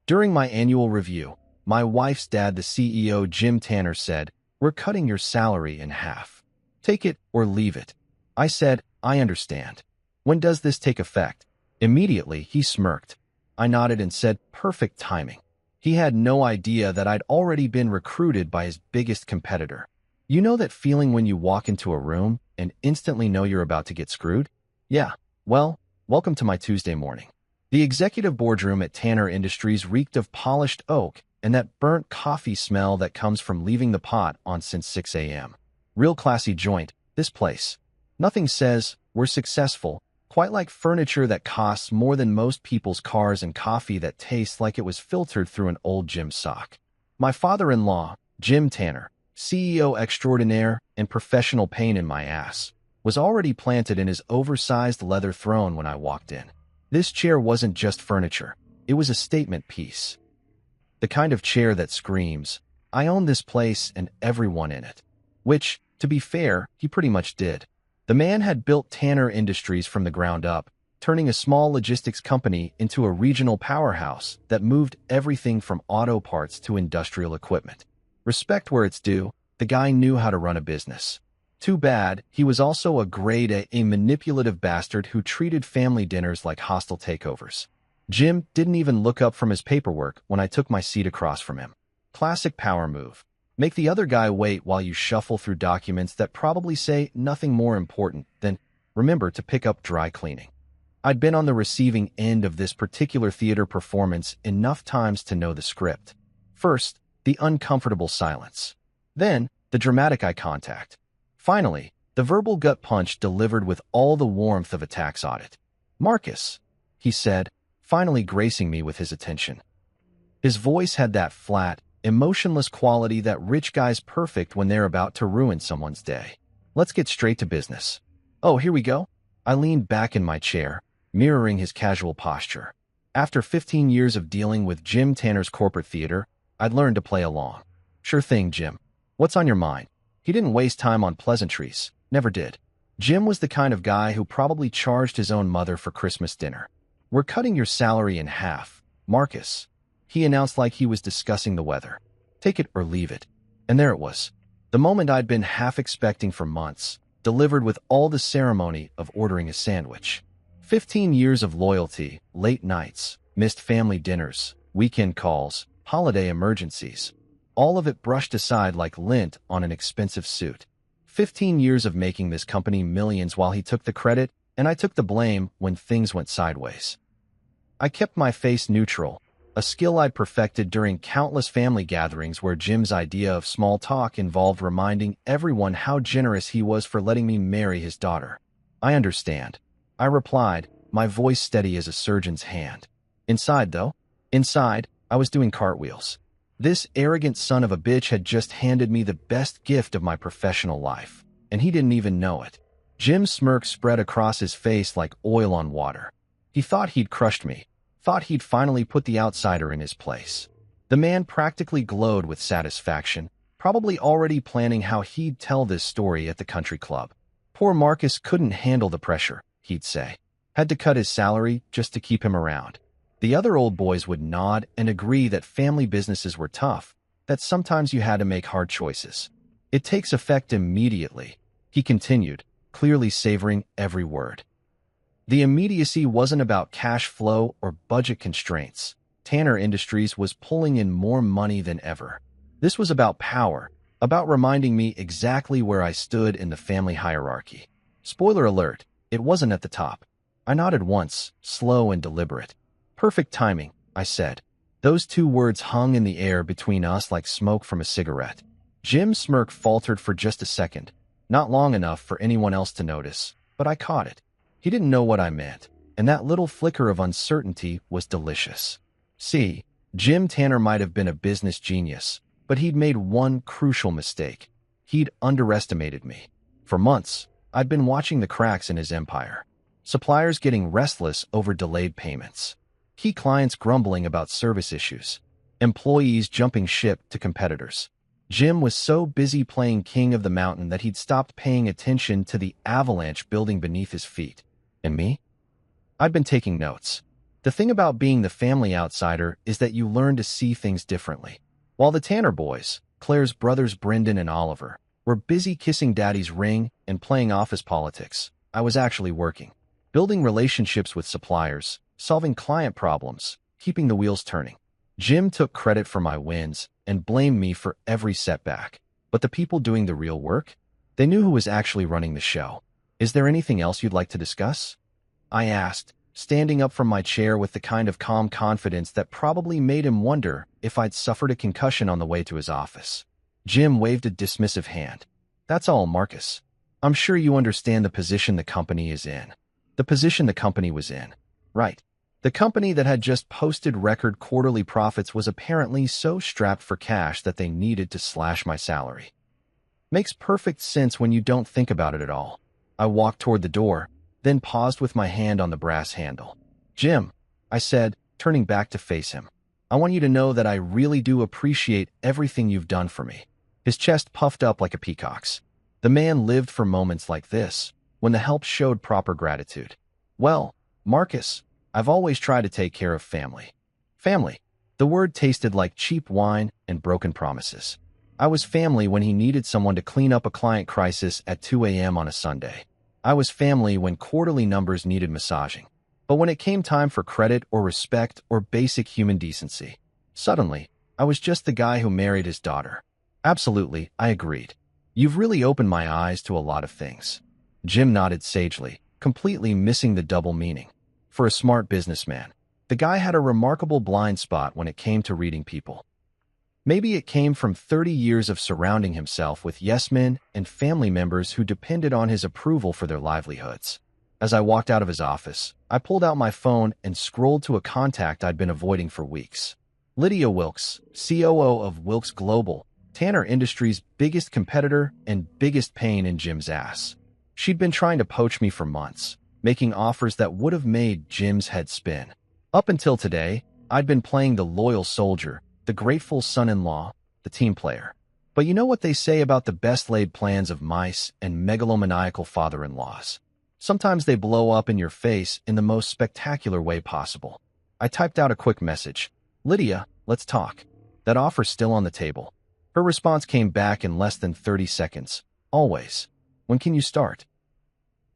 During my annual review, my wife's dad, the CEO, Jim Tanner, said, "We're cutting your salary in half. Take it or leave it." I said, "I understand. When does this take effect?" Immediately, he smirked. I nodded and said, "Perfect timing." He had no idea that I'd already been recruited by his biggest competitor. You know that feeling when you walk into a room and instantly know you're about to get screwed? Yeah, well, welcome to my Tuesday morning. The executive boardroom at Tanner Industries reeked of polished oak and that burnt coffee smell that comes from leaving the pot on since 6 a.m. Real classy joint, this place. Nothing says, "We're successful," quite like furniture that costs more than most people's cars and coffee that tastes like it was filtered through an old gym sock. My father-in-law, Jim Tanner, CEO extraordinaire and professional pain in my ass, was already planted in his oversized leather throne when I walked in. This chair wasn't just furniture. It was a statement piece. The kind of chair that screams, "I own this place and everyone in it." Which, to be fair, he pretty much did. The man had built Tanner Industries from the ground up, turning a small logistics company into a regional powerhouse that moved everything from auto parts to industrial equipment. Respect where it's due, the guy knew how to run a business. Too bad, he was also a grade A manipulative bastard who treated family dinners like hostile takeovers. Jim didn't even look up from his paperwork when I took my seat across from him. Classic power move. Make the other guy wait while you shuffle through documents that probably say nothing more important than, "Remember to pick up dry cleaning." I'd been on the receiving end of this particular theater performance enough times to know the script. First, the uncomfortable silence. Then, the dramatic eye contact. Finally, the verbal gut punch delivered with all the warmth of a tax audit. "Marcus," he said, finally gracing me with his attention. His voice had that flat, emotionless quality that rich guys perfect when they're about to ruin someone's day. "Let's get straight to business." "Oh, here we go." I leaned back in my chair, mirroring his casual posture. After 15 years of dealing with Jim Tanner's corporate theater, I'd learned to play along. "Sure thing, Jim. What's on your mind?" He didn't waste time on pleasantries. Never did. Jim was the kind of guy who probably charged his own mother for Christmas dinner. "We're cutting your salary in half, Marcus," he announced like he was discussing the weather. "Take it or leave it." And there it was. The moment I'd been half expecting for months, delivered with all the ceremony of ordering a sandwich. 15 years of loyalty, late nights, missed family dinners, weekend calls, holiday emergencies. All of it brushed aside like lint on an expensive suit. 15 years of making this company millions while he took the credit, and I took the blame when things went sideways. I kept my face neutral, a skill I'd perfected during countless family gatherings where Jim's idea of small talk involved reminding everyone how generous he was for letting me marry his daughter. "I understand," I replied, my voice steady as a surgeon's hand. Inside, I was doing cartwheels. This arrogant son of a bitch had just handed me the best gift of my professional life, and he didn't even know it. Jim's smirk spread across his face like oil on water. He thought he'd crushed me, thought he'd finally put the outsider in his place. The man practically glowed with satisfaction, probably already planning how he'd tell this story at the country club. "Poor Marcus couldn't handle the pressure," he'd say. "Had to cut his salary just to keep him around." The other old boys would nod and agree that family businesses were tough, that sometimes you had to make hard choices. "It takes effect immediately," he continued, clearly savoring every word. The immediacy wasn't about cash flow or budget constraints. Tanner Industries was pulling in more money than ever. This was about power, about reminding me exactly where I stood in the family hierarchy. Spoiler alert, it wasn't at the top. I nodded once, slow and deliberate. "Perfect timing," I said. Those two words hung in the air between us like smoke from a cigarette. Jim's smirk faltered for just a second, not long enough for anyone else to notice, but I caught it. He didn't know what I meant, and that little flicker of uncertainty was delicious. See, Jim Tanner might have been a business genius, but he'd made one crucial mistake. He'd underestimated me. For months, I'd been watching the cracks in his empire. Suppliers getting restless over delayed payments. Key clients grumbling about service issues. Employees jumping ship to competitors. Jim was so busy playing king of the mountain that he'd stopped paying attention to the avalanche building beneath his feet. And me? I'd been taking notes. The thing about being the family outsider is that you learn to see things differently. While the Tanner boys, Claire's brothers Brendan and Oliver, were busy kissing Daddy's ring and playing office politics, I was actually working, building relationships with suppliers, solving client problems, keeping the wheels turning. Jim took credit for my wins and blamed me for every setback. But the people doing the real work? They knew who was actually running the show. Is there anything else you'd like to discuss? I asked, standing up from my chair with the kind of calm confidence that probably made him wonder if I'd suffered a concussion on the way to his office. Jim waved a dismissive hand. That's all, Marcus. I'm sure you understand the position the company is in. The position the company was in. Right. The company that had just posted record quarterly profits was apparently so strapped for cash that they needed to slash my salary. Makes perfect sense when you don't think about it at all. I walked toward the door, then paused with my hand on the brass handle. Jim, I said, turning back to face him, I want you to know that I really do appreciate everything you've done for me. His chest puffed up like a peacock's. The man lived for moments like this, when the help showed proper gratitude. Well, Marcus, I've always tried to take care of family. Family. The word tasted like cheap wine and broken promises. I was family when he needed someone to clean up a client crisis at 2 a.m. on a Sunday. I was family when quarterly numbers needed massaging. But when it came time for credit or respect or basic human decency, suddenly, I was just the guy who married his daughter. Absolutely, I agreed. You've really opened my eyes to a lot of things. Jim nodded sagely, completely missing the double meaning. For a smart businessman, the guy had a remarkable blind spot when it came to reading people. Maybe it came from 30 years of surrounding himself with yes-men and family members who depended on his approval for their livelihoods. As I walked out of his office, I pulled out my phone and scrolled to a contact I'd been avoiding for weeks. Lydia Wilkes, COO of Wilkes Global, Tanner Industries' biggest competitor and biggest pain in Jim's ass. She'd been trying to poach me for months, making offers that would have made Jim's head spin. Up until today, I'd been playing the loyal soldier, the grateful son-in-law, the team player. But you know what they say about the best-laid plans of mice and megalomaniacal father-in-laws? Sometimes they blow up in your face in the most spectacular way possible. I typed out a quick message. Lydia, let's talk. That offer's still on the table. Her response came back in less than 30 seconds. Always. When can you start?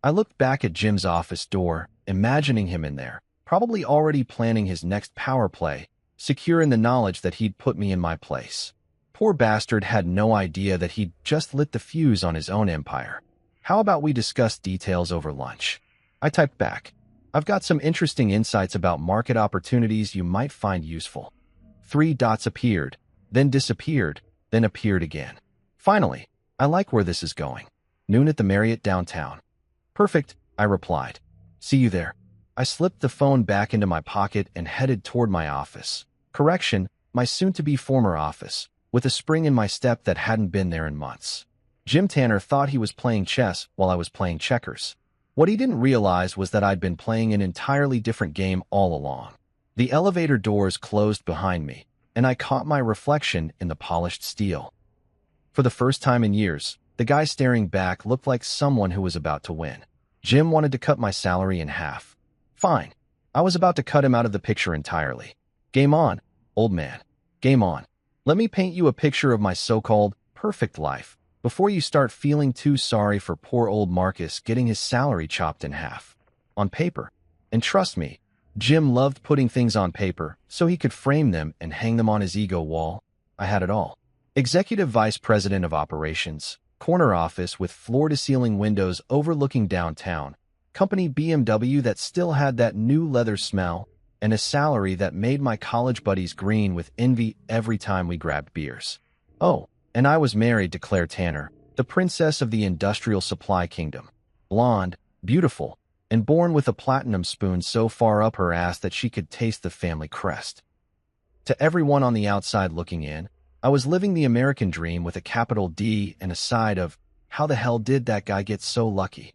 I looked back at Jim's office door, imagining him in there, probably already planning his next power play, secure in the knowledge that he'd put me in my place. Poor bastard had no idea that he'd just lit the fuse on his own empire. How about we discuss details over lunch? I typed back. I've got some interesting insights about market opportunities you might find useful. 3 dots appeared, then disappeared, then appeared again. Finally, I like where this is going. Noon at the Marriott downtown. Perfect, I replied. See you there. I slipped the phone back into my pocket and headed toward my office. Correction, my soon-to-be former office, with a spring in my step that hadn't been there in months. Jim Tanner thought he was playing chess while I was playing checkers. What he didn't realize was that I'd been playing an entirely different game all along. The elevator doors closed behind me, and I caught my reflection in the polished steel. For the first time in years, the guy staring back looked like someone who was about to win. Jim wanted to cut my salary in half. Fine. I was about to cut him out of the picture entirely. Game on, old man. Game on. Let me paint you a picture of my so-called perfect life before you start feeling too sorry for poor old Marcus getting his salary chopped in half. On paper. And trust me, Jim loved putting things on paper so he could frame them and hang them on his ego wall. I had it all. Executive Vice President of Operations, corner office with floor-to-ceiling windows overlooking downtown, company BMW that still had that new leather smell, and a salary that made my college buddies green with envy every time we grabbed beers. Oh, and I was married to Claire Tanner, the princess of the industrial supply kingdom. Blonde, beautiful, and born with a platinum spoon so far up her ass that she could taste the family crest. To everyone on the outside looking in, I was living the American dream with a capital D and a side of, how the hell did that guy get so lucky?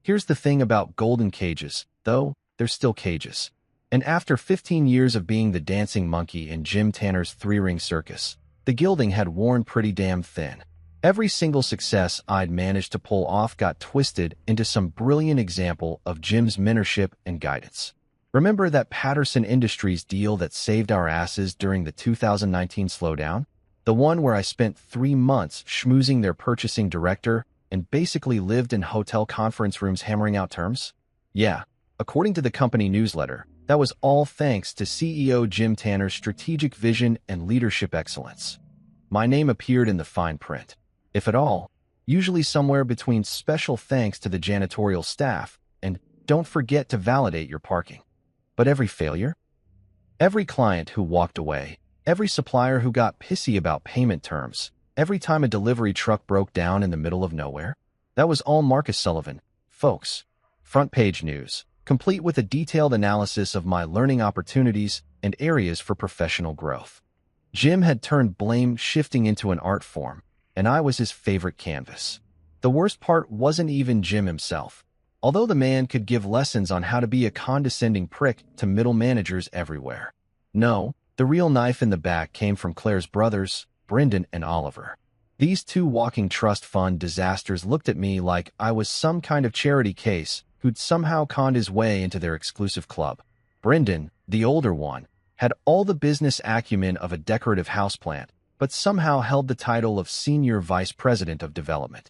Here's the thing about golden cages, though, they're still cages. And after 15 years of being the dancing monkey in Jim Tanner's three-ring circus, the gilding had worn pretty damn thin. Every single success I'd managed to pull off got twisted into some brilliant example of Jim's mentorship and guidance. Remember that Patterson Industries deal that saved our asses during the 2019 slowdown? The one where I spent 3 months schmoozing their purchasing director and basically lived in hotel conference rooms hammering out terms? Yeah, according to the company newsletter, that was all thanks to CEO Jim Tanner's strategic vision and leadership excellence. My name appeared in the fine print, if at all, usually somewhere between special thanks to the janitorial staff and don't forget to validate your parking. But every failure? Every client who walked away, every supplier who got pissy about payment terms, every time a delivery truck broke down in the middle of nowhere? That was all Marcus Sullivan, folks. Front page news, complete with a detailed analysis of my learning opportunities and areas for professional growth. Jim had turned blame shifting into an art form, and I was his favorite canvas. The worst part wasn't even Jim himself, although the man could give lessons on how to be a condescending prick to middle managers everywhere. No, the real knife in the back came from Claire's brothers, Brendan and Oliver. These two walking trust fund disasters looked at me like I was some kind of charity case who'd somehow conned his way into their exclusive club. Brendan, the older one, had all the business acumen of a decorative houseplant, but somehow held the title of Senior Vice President of Development.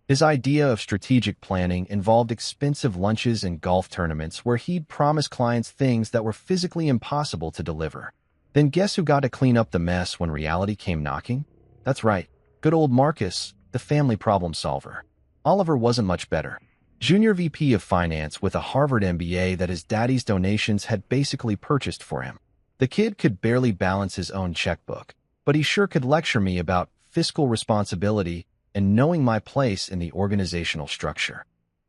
His idea of strategic planning involved expensive lunches and golf tournaments where he'd promise clients things that were physically impossible to deliver. Then guess who got to clean up the mess when reality came knocking? That's right, good old Marcus, the family problem solver. Oliver wasn't much better. Junior VP of Finance with a Harvard MBA that his daddy's donations had basically purchased for him. The kid could barely balance his own checkbook, but he sure could lecture me about fiscal responsibility and knowing my place in the organizational structure.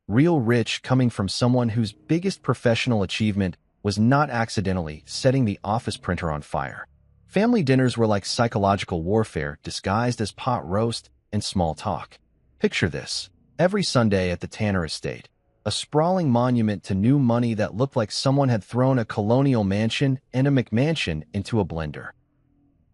Real rich coming from someone whose biggest professional achievement was not accidentally setting the office printer on fire. Family dinners were like psychological warfare disguised as pot roast and small talk. Picture this. Every Sunday at the Tanner estate, a sprawling monument to new money that looked like someone had thrown a colonial mansion and a McMansion into a blender.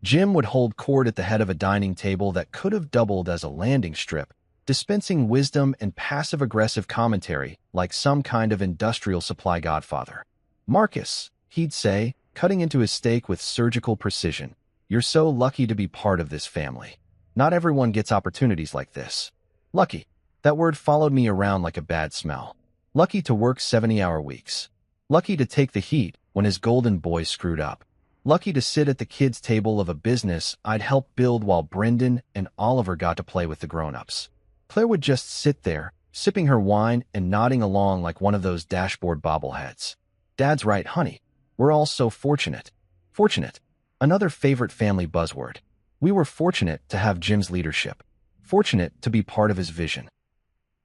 Jim would hold court at the head of a dining table that could have doubled as a landing strip, dispensing wisdom and passive-aggressive commentary like some kind of industrial supply godfather. "Marcus," he'd say, cutting into his steak with surgical precision, "you're so lucky to be part of this family. Not everyone gets opportunities like this. Lucky. That word followed me around like a bad smell. Lucky to work 70-hour weeks. Lucky to take the heat when his golden boy screwed up. Lucky to sit at the kids' table of a business I'd helped build while Brendan and Oliver got to play with the grown-ups." Claire would just sit there, sipping her wine and nodding along like one of those dashboard bobbleheads. "Dad's right, honey. We're all so fortunate." Fortunate. Another favorite family buzzword. We were fortunate to have Jim's leadership. Fortunate to be part of his vision.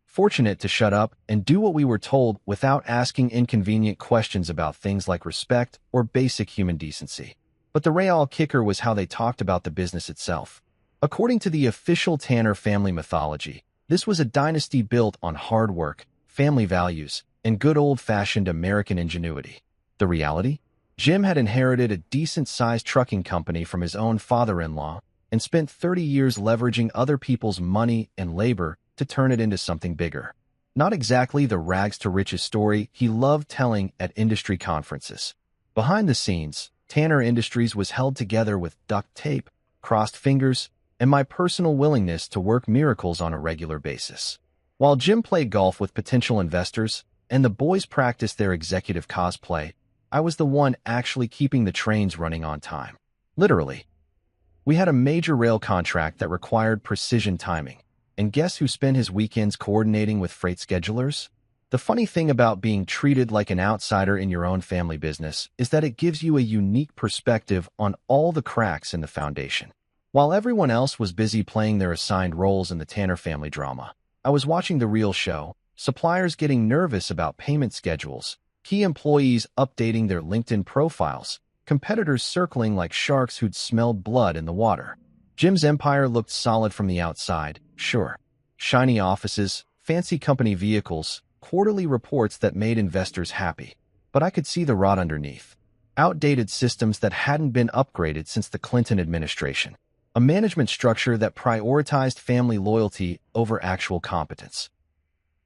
Fortunate to shut up and do what we were told without asking inconvenient questions about things like respect or basic human decency. But the real kicker was how they talked about the business itself. According to the official Tanner family mythology, this was a dynasty built on hard work, family values, and good old-fashioned American ingenuity. The reality? Jim had inherited a decent-sized trucking company from his own father-in-law and spent 30 years leveraging other people's money and labor to turn it into something bigger. Not exactly the rags-to-riches story he loved telling at industry conferences. Behind the scenes, Tanner Industries was held together with duct tape, crossed fingers, and my personal willingness to work miracles on a regular basis. While Jim played golf with potential investors and the boys practiced their executive cosplay, I was the one actually keeping the trains running on time. Literally. We had a major rail contract that required precision timing. And guess who spent his weekends coordinating with freight schedulers? The funny thing about being treated like an outsider in your own family business is that it gives you a unique perspective on all the cracks in the foundation. While everyone else was busy playing their assigned roles in the Tanner family drama, I was watching the real show, suppliers getting nervous about payment schedules, key employees updating their LinkedIn profiles, competitors circling like sharks who'd smelled blood in the water. Jim's empire looked solid from the outside, sure. Shiny offices, fancy company vehicles, quarterly reports that made investors happy. But I could see the rot underneath. Outdated systems that hadn't been upgraded since the Clinton administration. A management structure that prioritized family loyalty over actual competence.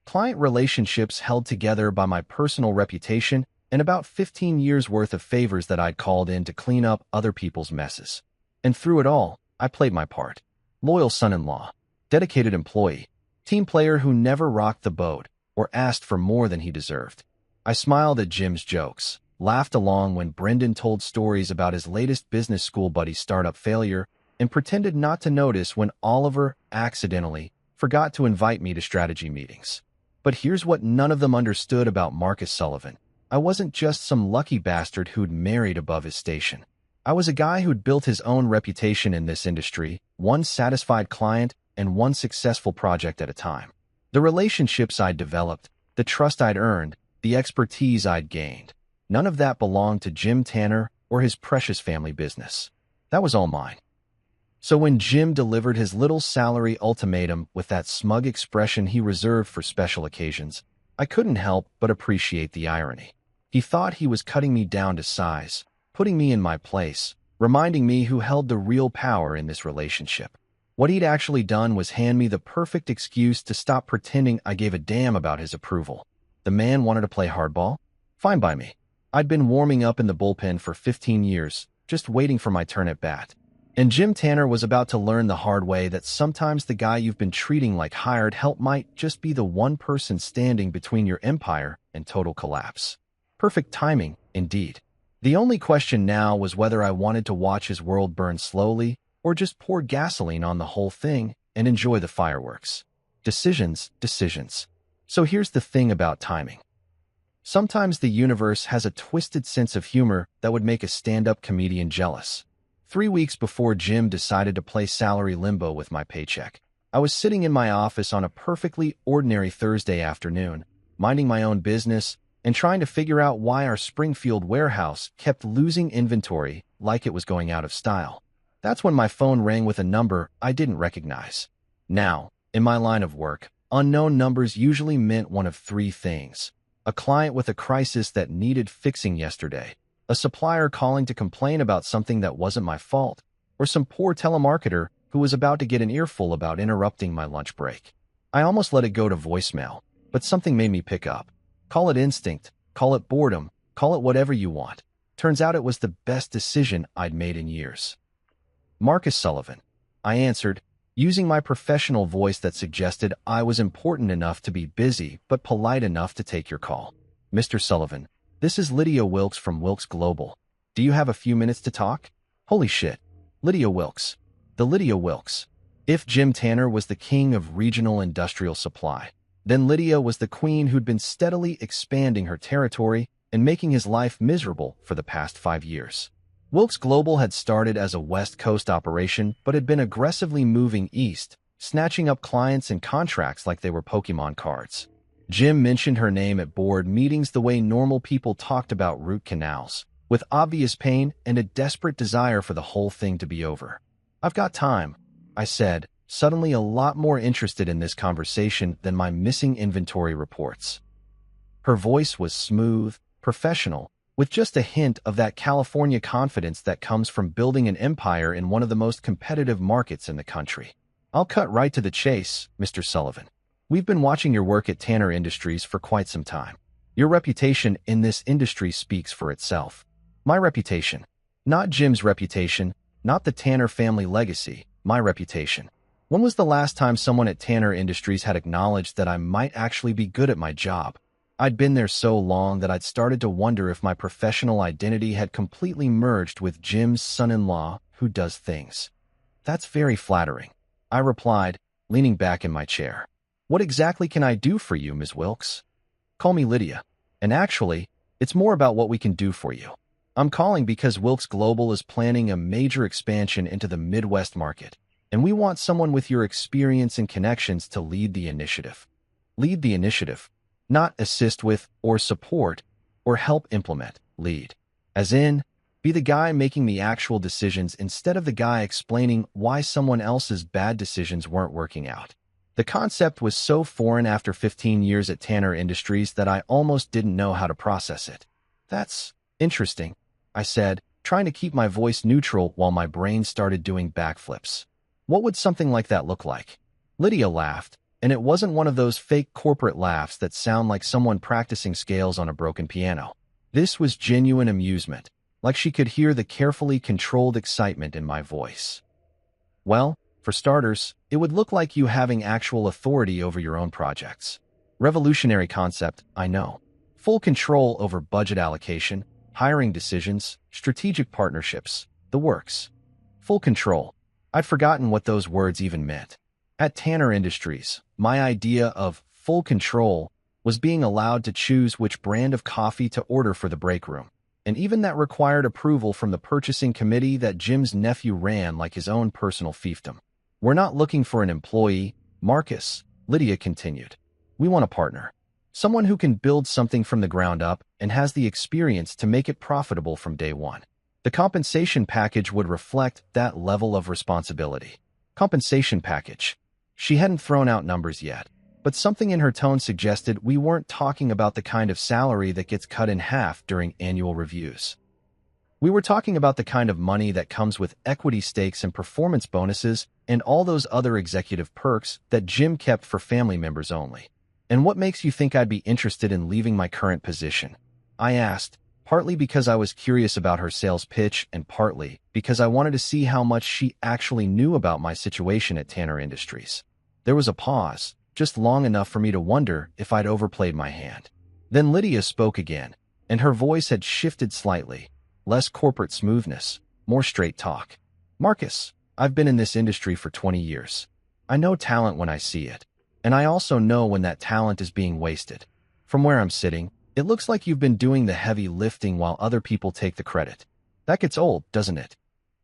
Client relationships held together by my personal reputation and about 15 years worth of favors that I'd called in to clean up other people's messes. And through it all, I played my part. Loyal son-in-law, dedicated employee, team player who never rocked the boat or asked for more than he deserved. I smiled at Jim's jokes, laughed along when Brendan told stories about his latest business school buddy's startup failure, and pretended not to notice when Oliver accidentally forgot to invite me to strategy meetings. But here's what none of them understood about Marcus Sullivan. I wasn't just some lucky bastard who'd married above his station. I was a guy who'd built his own reputation in this industry, one satisfied client and one successful project at a time. The relationships I'd developed, the trust I'd earned, the expertise I'd gained, none of that belonged to Jim Tanner or his precious family business. That was all mine. So when Jim delivered his little salary ultimatum with that smug expression he reserved for special occasions, I couldn't help but appreciate the irony. He thought he was cutting me down to size, putting me in my place, reminding me who held the real power in this relationship. What he'd actually done was hand me the perfect excuse to stop pretending I gave a damn about his approval. The man wanted to play hardball? Fine by me. I'd been warming up in the bullpen for 15 years, just waiting for my turn at bat. And Jim Tanner was about to learn the hard way that sometimes the guy you've been treating like hired help might just be the one person standing between your empire and total collapse. Perfect timing, indeed. The only question now was whether I wanted to watch his world burn slowly or just pour gasoline on the whole thing and enjoy the fireworks. Decisions. So here's the thing about timing. Sometimes the universe has a twisted sense of humor that would make a stand-up comedian jealous. 3 weeks before Jim decided to play salary limbo with my paycheck, I was sitting in my office on a perfectly ordinary Thursday afternoon, minding my own business and trying to figure out why our Springfield warehouse kept losing inventory like it was going out of style. That's when my phone rang with a number I didn't recognize. Now, in my line of work, unknown numbers usually meant one of three things: a client with a crisis that needed fixing yesterday, a supplier calling to complain about something that wasn't my fault, or some poor telemarketer who was about to get an earful about interrupting my lunch break. I almost let it go to voicemail, but something made me pick up. Call it instinct, call it boredom, call it whatever you want. Turns out it was the best decision I'd made in years. Marcus Sullivan, I answered, using my professional voice that suggested I was important enough to be busy but polite enough to take your call. Mr. Sullivan, this is Lydia Wilkes from Wilkes Global. Do you have a few minutes to talk? Holy shit. Lydia Wilkes. The Lydia Wilkes. If Jim Tanner was the king of regional industrial supply, then Lydia was the queen who'd been steadily expanding her territory and making his life miserable for the past 5 years. Wilkes Global had started as a West Coast operation but had been aggressively moving east, snatching up clients and contracts like they were Pokemon cards. Jim mentioned her name at board meetings the way normal people talked about root canals, with obvious pain and a desperate desire for the whole thing to be over. I've got time, I said, suddenly a lot more interested in this conversation than my missing inventory reports. Her voice was smooth, professional, with just a hint of that California confidence that comes from building an empire in one of the most competitive markets in the country. I'll cut right to the chase, Mr. Sullivan. We've been watching your work at Tanner Industries for quite some time. Your reputation in this industry speaks for itself. My reputation. Not Jim's reputation, not the Tanner family legacy, my reputation. When was the last time someone at Tanner Industries had acknowledged that I might actually be good at my job? I'd been there so long that I'd started to wonder if my professional identity had completely merged with Jim's son-in-law who does things. That's very flattering, I replied, leaning back in my chair. What exactly can I do for you, Ms. Wilkes? Call me Lydia. And actually, it's more about what we can do for you. I'm calling because Wilkes Global is planning a major expansion into the Midwest market, and we want someone with your experience and connections to lead the initiative. Lead the initiative. Not assist with, or support, or help implement, lead. As in, be the guy making the actual decisions instead of the guy explaining why someone else's bad decisions weren't working out. The concept was so foreign after 15 years at Tanner Industries that I almost didn't know how to process it. That's interesting, I said, trying to keep my voice neutral while my brain started doing backflips. What would something like that look like? Lydia laughed, and it wasn't one of those fake corporate laughs that sound like someone practicing scales on a broken piano. This was genuine amusement, like she could hear the carefully controlled excitement in my voice. Well, for starters, it would look like you having actual authority over your own projects. Revolutionary concept, I know. Full control over budget allocation, hiring decisions, strategic partnerships, the works. Full control. I'd forgotten what those words even meant. At Tanner Industries, my idea of full control was being allowed to choose which brand of coffee to order for the break room. And even that required approval from the purchasing committee that Jim's nephew ran like his own personal fiefdom. We're not looking for an employee, Marcus, Lydia continued. We want a partner. Someone who can build something from the ground up and has the experience to make it profitable from day one. The compensation package would reflect that level of responsibility. Compensation package. She hadn't thrown out numbers yet, but something in her tone suggested we weren't talking about the kind of salary that gets cut in half during annual reviews. We were talking about the kind of money that comes with equity stakes and performance bonuses and all those other executive perks that Jim kept for family members only. And what makes you think I'd be interested in leaving my current position? I asked, partly because I was curious about her sales pitch and partly because I wanted to see how much she actually knew about my situation at Tanner Industries. There was a pause, just long enough for me to wonder if I'd overplayed my hand. Then Lydia spoke again, and her voice had shifted slightly. Less corporate smoothness, more straight talk. Marcus, I've been in this industry for 20 years. I know talent when I see it, and I also know when that talent is being wasted. From where I'm sitting, it looks like you've been doing the heavy lifting while other people take the credit. That gets old, doesn't it?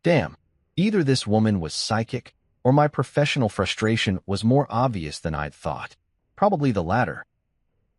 Damn, either this woman was psychic, or my professional frustration was more obvious than I'd thought. Probably the latter.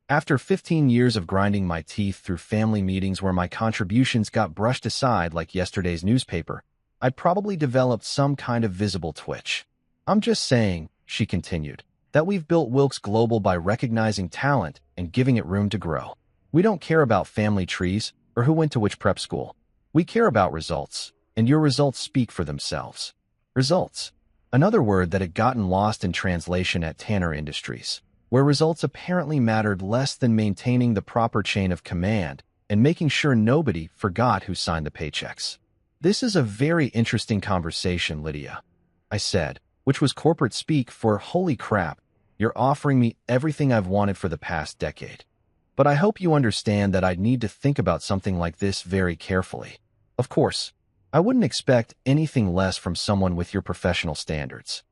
After 15 years of grinding my teeth through family meetings where my contributions got brushed aside like yesterday's newspaper, I'd probably developed some kind of visible twitch. I'm just saying, she continued, that we've built Wilkes Global by recognizing talent and giving it room to grow. We don't care about family trees or who went to which prep school. We care about results, and your results speak for themselves. Results. Another word that had gotten lost in translation at Tanner Industries, where results apparently mattered less than maintaining the proper chain of command and making sure nobody forgot who signed the paychecks. This is a very interesting conversation, Lydia, I said, which was corporate speak for holy crap, you're offering me everything I've wanted for the past decade. But I hope you understand that I'd need to think about something like this very carefully. Of course, I wouldn't expect anything less from someone with your professional standards.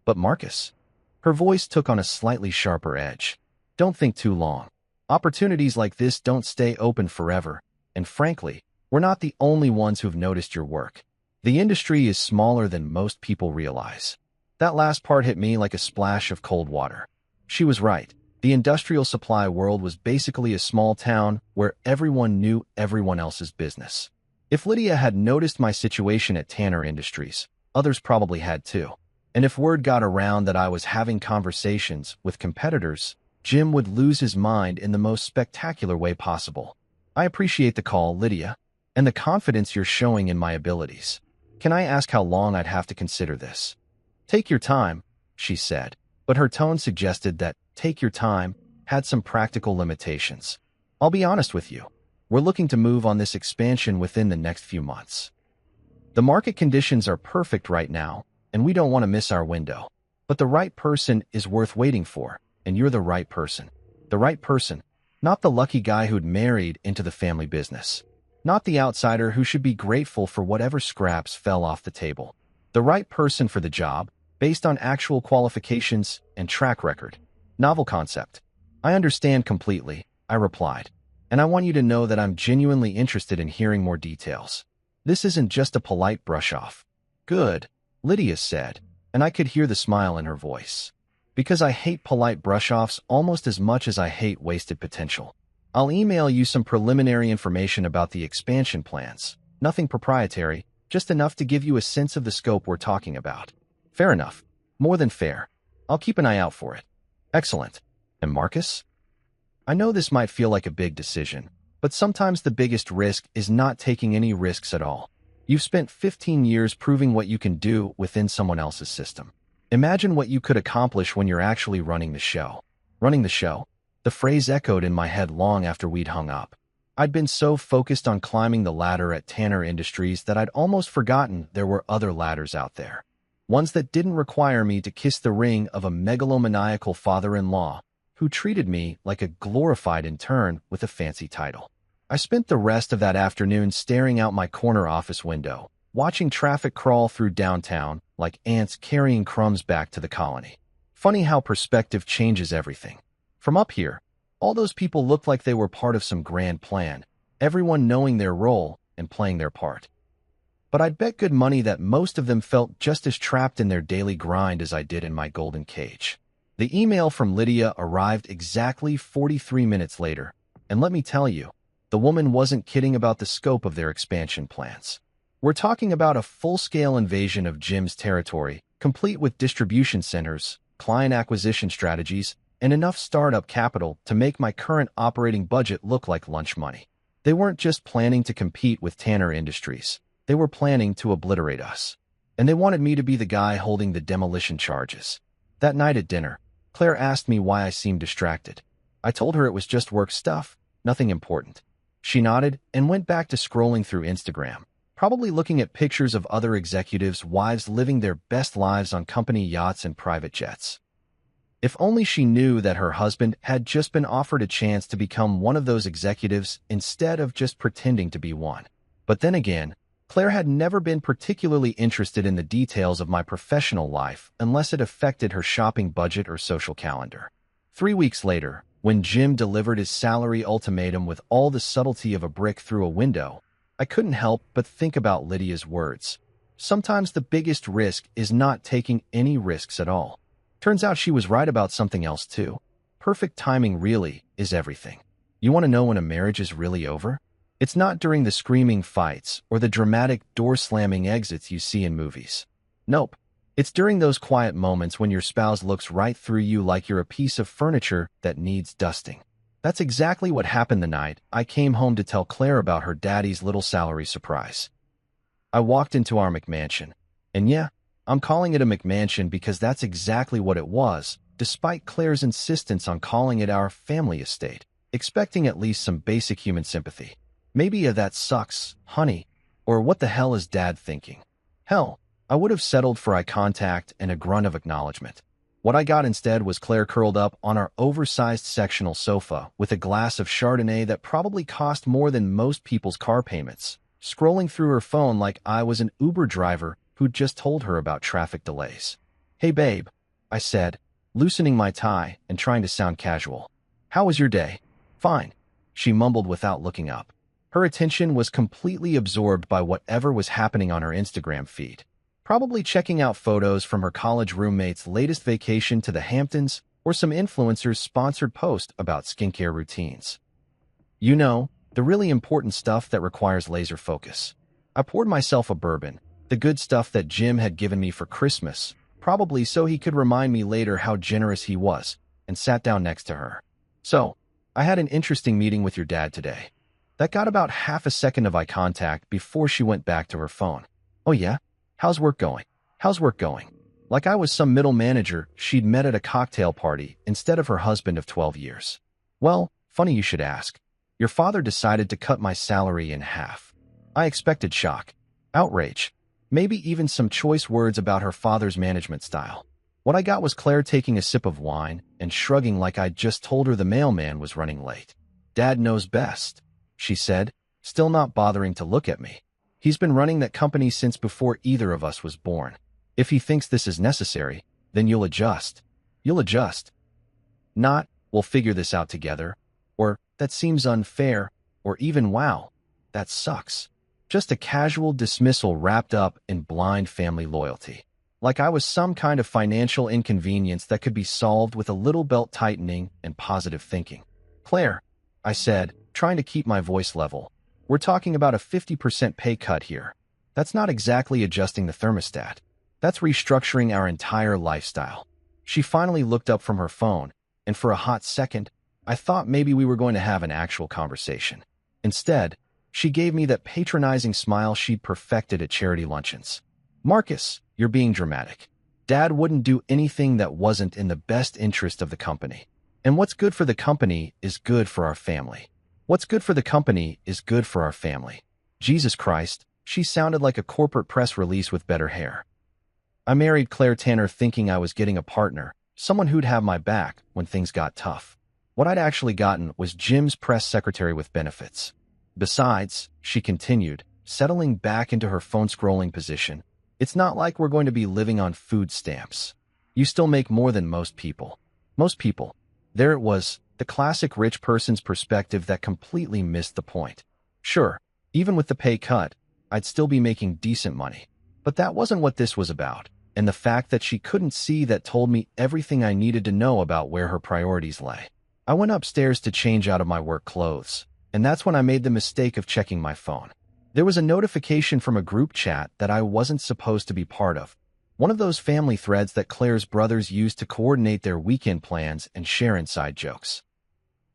But Marcus, her voice took on a slightly sharper edge. Don't think too long. Opportunities like this don't stay open forever, and frankly, we're not the only ones who've noticed your work. The industry is smaller than most people realize. That last part hit me like a splash of cold water. She was right. The industrial supply world was basically a small town where everyone knew everyone else's business. If Lydia had noticed my situation at Tanner Industries, others probably had too. And if word got around that I was having conversations with competitors, Jim would lose his mind in the most spectacular way possible. I appreciate the call, Lydia, and the confidence you're showing in my abilities. Can I ask how long I'd have to consider this? Take your time, she said, but her tone suggested that take your time had some practical limitations. I'll be honest with you. We're looking to move on this expansion within the next few months. The market conditions are perfect right now, and we don't want to miss our window. But the right person is worth waiting for, and you're the right person. The right person, not the lucky guy who'd married into the family business. Not the outsider who should be grateful for whatever scraps fell off the table. The right person for the job, based on actual qualifications and track record. Novel concept. I understand completely, I replied, and I want you to know that I'm genuinely interested in hearing more details. This isn't just a polite brush-off. Good, Lydia said, and I could hear the smile in her voice. Because I hate polite brush-offs almost as much as I hate wasted potential. I'll email you some preliminary information about the expansion plans. Nothing proprietary, just enough to give you a sense of the scope we're talking about. Fair enough. More than fair. I'll keep an eye out for it. Excellent. And Marcus? I know this might feel like a big decision, but sometimes the biggest risk is not taking any risks at all. You've spent 15 years proving what you can do within someone else's system. Imagine what you could accomplish when you're actually running the show. Running the show? The phrase echoed in my head long after we'd hung up. I'd been so focused on climbing the ladder at Tanner Industries that I'd almost forgotten there were other ladders out there. Ones that didn't require me to kiss the ring of a megalomaniacal father-in-law who treated me like a glorified intern with a fancy title. I spent the rest of that afternoon staring out my corner office window, watching traffic crawl through downtown like ants carrying crumbs back to the colony. Funny how perspective changes everything. From up here, all those people looked like they were part of some grand plan, everyone knowing their role and playing their part. But I'd bet good money that most of them felt just as trapped in their daily grind as I did in my golden cage. The email from Lydia arrived exactly 43 minutes later, and let me tell you, the woman wasn't kidding about the scope of their expansion plans. We're talking about a full-scale invasion of Jim's territory, complete with distribution centers, client acquisition strategies, and enough startup capital to make my current operating budget look like lunch money. They weren't just planning to compete with Tanner Industries. They were planning to obliterate us. And they wanted me to be the guy holding the demolition charges. That night at dinner, Claire asked me why I seemed distracted. I told her it was just work stuff, nothing important. She nodded and went back to scrolling through Instagram, probably looking at pictures of other executives' wives living their best lives on company yachts and private jets. If only she knew that her husband had just been offered a chance to become one of those executives instead of just pretending to be one. But then again, Claire had never been particularly interested in the details of my professional life unless it affected her shopping budget or social calendar. 3 weeks later, when Jim delivered his salary ultimatum with all the subtlety of a brick through a window, I couldn't help but think about Lydia's words. Sometimes the biggest risk is not taking any risks at all. Turns out she was right about something else too. Perfect timing really is everything. You want to know when a marriage is really over? It's not during the screaming fights or the dramatic door-slamming exits you see in movies. Nope. It's during those quiet moments when your spouse looks right through you like you're a piece of furniture that needs dusting. That's exactly what happened the night I came home to tell Claire about her daddy's little salary surprise. I walked into our McMansion, and yeah, I'm calling it a McMansion because that's exactly what it was, despite Claire's insistence on calling it our family estate, expecting at least some basic human sympathy. Maybe a "that sucks, honey," or "what the hell is dad thinking?" Hell, I would have settled for eye contact and a grunt of acknowledgement. What I got instead was Claire curled up on our oversized sectional sofa with a glass of Chardonnay that probably cost more than most people's car payments, scrolling through her phone like I was an Uber driver who'd just told her about traffic delays. "Hey babe," I said, loosening my tie and trying to sound casual. "How was your day?" "Fine," she mumbled without looking up. Her attention was completely absorbed by whatever was happening on her Instagram feed, probably checking out photos from her college roommate's latest vacation to the Hamptons or some influencer's sponsored post about skincare routines. You know, the really important stuff that requires laser focus. I poured myself a bourbon, the good stuff that Jim had given me for Christmas, probably so he could remind me later how generous he was, and sat down next to her. "So, I had an interesting meeting with your dad today." That got about half a second of eye contact before she went back to her phone. "Oh yeah? How's work going?" "How's work going?" Like I was some middle manager she'd met at a cocktail party instead of her husband of 12 years. "Well, funny you should ask. Your father decided to cut my salary in half." I expected shock, outrage, maybe even some choice words about her father's management style. What I got was Claire taking a sip of wine and shrugging like I'd just told her the mailman was running late. "Dad knows best," she said, still not bothering to look at me. "He's been running that company since before either of us was born. If he thinks this is necessary, then you'll adjust." "You'll adjust." Not, "we'll figure this out together," or "that seems unfair," or even "wow, that sucks." Just a casual dismissal wrapped up in blind family loyalty. Like I was some kind of financial inconvenience that could be solved with a little belt tightening and positive thinking. "Claire," I said, trying to keep my voice level, "we're talking about a 50% pay cut here. That's not exactly adjusting the thermostat. That's restructuring our entire lifestyle." She finally looked up from her phone, and for a hot second, I thought maybe we were going to have an actual conversation. Instead, she gave me that patronizing smile she'd perfected at charity luncheons. "Marcus, you're being dramatic. Dad wouldn't do anything that wasn't in the best interest of the company. And what's good for the company is good for our family." What's good for the company is good for our family. Jesus Christ, she sounded like a corporate press release with better hair. I married Claire Tanner thinking I was getting a partner, someone who'd have my back when things got tough. What I'd actually gotten was Jim's press secretary with benefits. Besides, she continued, settling back into her phone-scrolling position, it's not like we're going to be living on food stamps. You still make more than most people. Most people. There it was, the classic rich person's perspective that completely missed the point. Sure, even with the pay cut, I'd still be making decent money. But that wasn't what this was about, and the fact that she couldn't see that told me everything I needed to know about where her priorities lay. I went upstairs to change out of my work clothes, and that's when I made the mistake of checking my phone. There was a notification from a group chat that I wasn't supposed to be part of. One of those family threads that Claire's brothers use to coordinate their weekend plans and share inside jokes.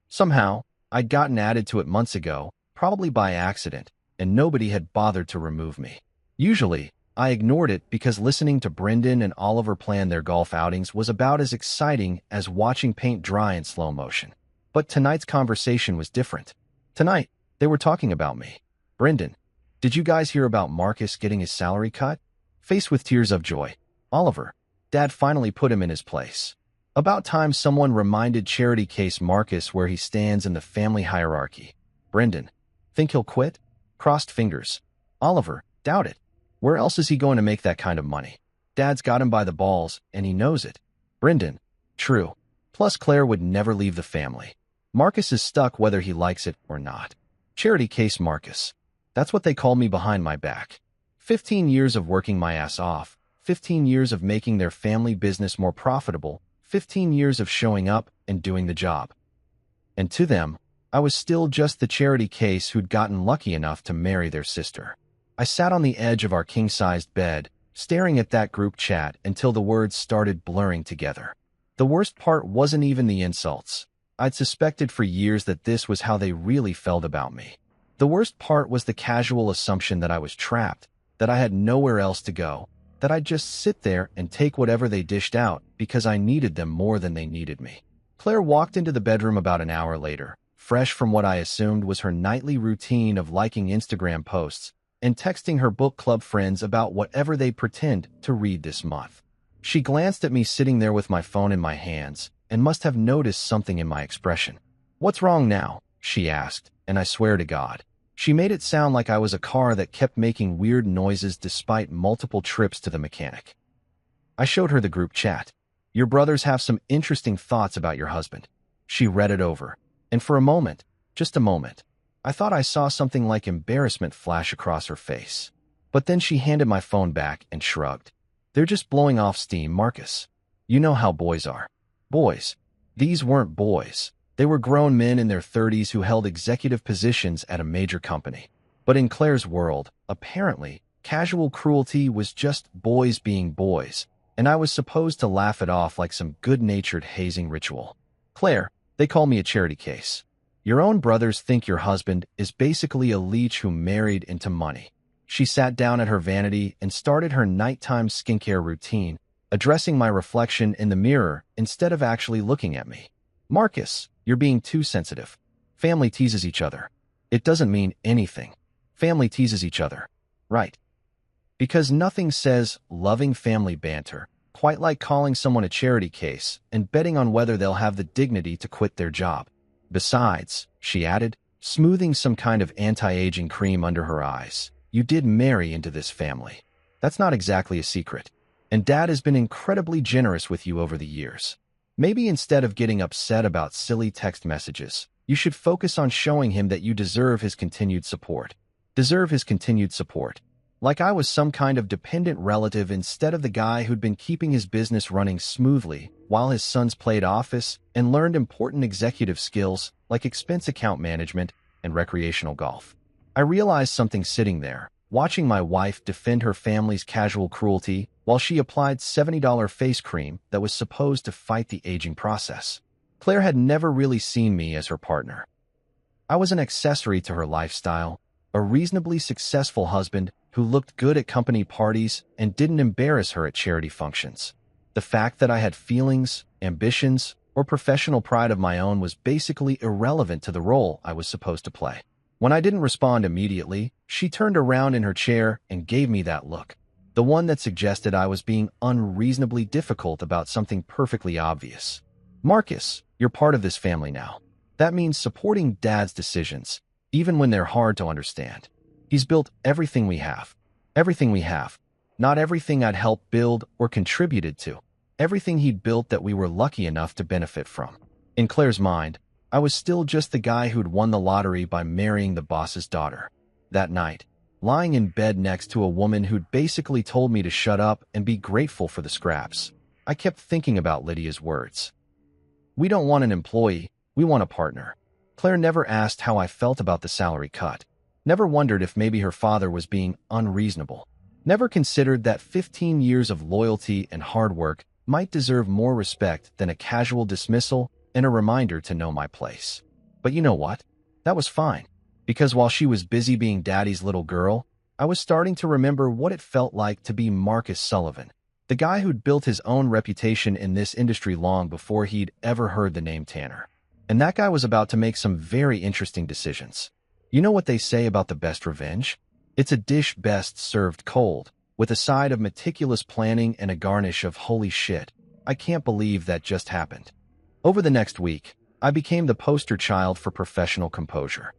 Somehow, I'd gotten added to it months ago, probably by accident, and nobody had bothered to remove me. Usually, I ignored it because listening to Brendan and Oliver plan their golf outings was about as exciting as watching paint dry in slow motion. But tonight's conversation was different. Tonight, they were talking about me. Brendan, did you guys hear about Marcus getting his salary cut? Faced with tears of joy. Oliver, Dad finally put him in his place. About time someone reminded Charity Case Marcus where he stands in the family hierarchy. Brendan, think he'll quit? Crossed fingers. Oliver, doubt it. Where else is he going to make that kind of money? Dad's got him by the balls, and he knows it. Brendan, true. Plus Claire would never leave the family. Marcus is stuck whether he likes it or not. Charity Case Marcus. That's what they call me behind my back. 15 years of working my ass off, 15 years of making their family business more profitable, 15 years of showing up and doing the job. And to them, I was still just the charity case who'd gotten lucky enough to marry their sister. I sat on the edge of our king-sized bed, staring at that group chat until the words started blurring together. The worst part wasn't even the insults. I'd suspected for years that this was how they really felt about me. The worst part was the casual assumption that I was trapped, that I had nowhere else to go, that I'd just sit there and take whatever they dished out because I needed them more than they needed me. Claire walked into the bedroom about an hour later, fresh from what I assumed was her nightly routine of liking Instagram posts and texting her book club friends about whatever they pretend to read this month. She glanced at me sitting there with my phone in my hands and must have noticed something in my expression. "What's wrong now?" she asked, and I swear to God, she made it sound like I was a car that kept making weird noises despite multiple trips to the mechanic. I showed her the group chat. "Your brothers have some interesting thoughts about your husband." She read it over, and for a moment, just a moment, I thought I saw something like embarrassment flash across her face. But then she handed my phone back and shrugged. "They're just blowing off steam, Marcus. You know how boys are." Boys. These weren't boys. They were grown men in their 30s who held executive positions at a major company. But in Claire's world, apparently, casual cruelty was just boys being boys, and I was supposed to laugh it off like some good-natured hazing ritual. "Claire, they call me a charity case. Your own brothers think your husband is basically a leech who married into money." She sat down at her vanity and started her nighttime skincare routine, addressing my reflection in the mirror instead of actually looking at me. "Marcus, you're being too sensitive. Family teases each other. It doesn't mean anything. Family teases each other. Right? Because nothing says loving family banter quite like calling someone a charity case and betting on whether they'll have the dignity to quit their job. Besides," she added, smoothing some kind of anti-aging cream under her eyes, "you did marry into this family. That's not exactly a secret. And Dad has been incredibly generous with you over the years. Maybe instead of getting upset about silly text messages, you should focus on showing him that you deserve his continued support." Deserve his continued support. Like I was some kind of dependent relative instead of the guy who'd been keeping his business running smoothly while his sons played office and learned important executive skills like expense account management and recreational golf. I realized something sitting there, watching my wife defend her family's casual cruelty while she applied $70 face cream that was supposed to fight the aging process. Claire had never really seen me as her partner. I was an accessory to her lifestyle, a reasonably successful husband who looked good at company parties and didn't embarrass her at charity functions. The fact that I had feelings, ambitions, or professional pride of my own was basically irrelevant to the role I was supposed to play. When I didn't respond immediately, she turned around in her chair and gave me that look, the one that suggested I was being unreasonably difficult about something perfectly obvious. Marcus, you're part of this family now. That means supporting Dad's decisions, even when they're hard to understand. He's built everything we have. Everything we have. Not everything I'd helped build or contributed to. Everything he'd built that we were lucky enough to benefit from. In Claire's mind, I was still just the guy who'd won the lottery by marrying the boss's daughter. That night, lying in bed next to a woman who'd basically told me to shut up and be grateful for the scraps, I kept thinking about Lydia's words. We don't want an employee, we want a partner. Claire never asked how I felt about the salary cut. Never wondered if maybe her father was being unreasonable. Never considered that 15 years of loyalty and hard work might deserve more respect than a casual dismissal and a reminder to know my place. But you know what? That was fine. Because while she was busy being Daddy's little girl, I was starting to remember what it felt like to be Marcus Sullivan, the guy who'd built his own reputation in this industry long before he'd ever heard the name Tanner. And that guy was about to make some very interesting decisions. You know what they say about the best revenge? It's a dish best served cold, with a side of meticulous planning and a garnish of holy shit, I can't believe that just happened. Over the next week, I became the poster child for professional composure.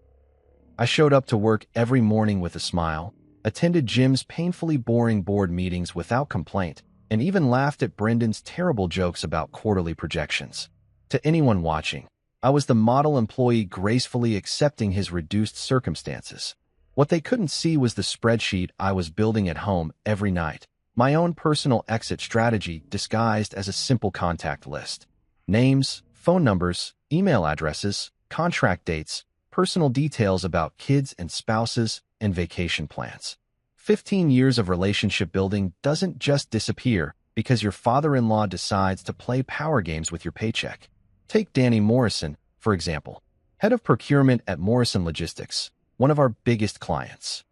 I showed up to work every morning with a smile, attended Jim's painfully boring board meetings without complaint, and even laughed at Brendan's terrible jokes about quarterly projections. To anyone watching, I was the model employee gracefully accepting his reduced circumstances. What they couldn't see was the spreadsheet I was building at home every night, my own personal exit strategy disguised as a simple contact list. Names, phone numbers, email addresses, contract dates, personal details about kids and spouses, and vacation plans. 15 years of relationship building doesn't just disappear because your father-in-law decides to play power games with your paycheck. Take Danny Morrison, for example, head of procurement at Morrison Logistics, one of our biggest clients.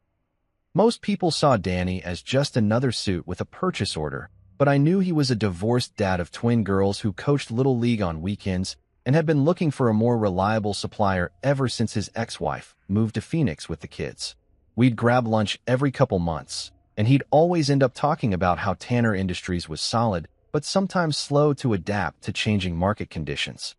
Most people saw Danny as just another suit with a purchase order, but I knew he was a divorced dad of twin girls who coached Little League on weekends and had been looking for a more reliable supplier ever since his ex-wife moved to Phoenix with the kids. We'd grab lunch every couple months, and he'd always end up talking about how Tanner Industries was solid, but sometimes slow to adapt to changing market conditions.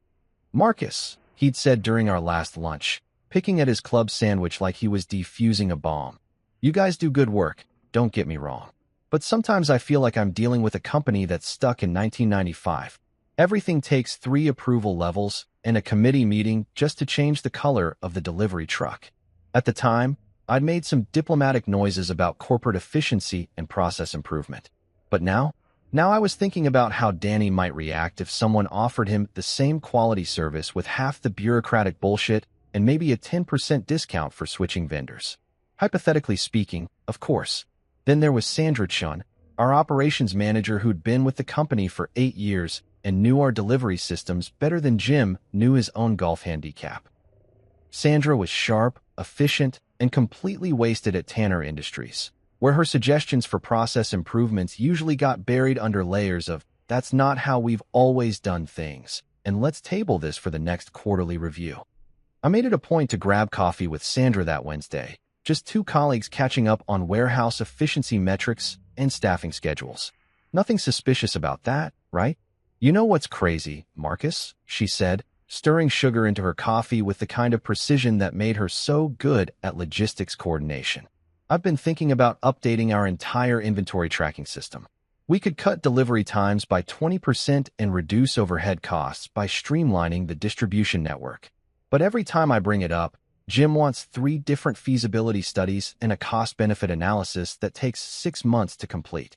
Marcus, he'd said during our last lunch, picking at his club sandwich like he was defusing a bomb. You guys do good work, don't get me wrong. But sometimes I feel like I'm dealing with a company that's stuck in 1995. Everything takes 3 approval levels and a committee meeting just to change the color of the delivery truck. At the time, I'd made some diplomatic noises about corporate efficiency and process improvement. But now I was thinking about how Danny might react if someone offered him the same quality service with half the bureaucratic bullshit and maybe a 10% discount for switching vendors. Hypothetically speaking, of course. Then there was Sandra Chun, our operations manager who'd been with the company for 8 years and knew our delivery systems better than Jim knew his own golf handicap. Sandra was sharp, efficient, and completely wasted at Tanner Industries, where her suggestions for process improvements usually got buried under layers of, "That's not how we've always done things, and let's table this for the next quarterly review." I made it a point to grab coffee with Sandra that Wednesday, just 2 colleagues catching up on warehouse efficiency metrics and staffing schedules. Nothing suspicious about that, right? You know what's crazy, Marcus, she said, stirring sugar into her coffee with the kind of precision that made her so good at logistics coordination. I've been thinking about updating our entire inventory tracking system. We could cut delivery times by 20% and reduce overhead costs by streamlining the distribution network. But every time I bring it up, Jim wants 3 different feasibility studies and a cost-benefit analysis that takes 6 months to complete.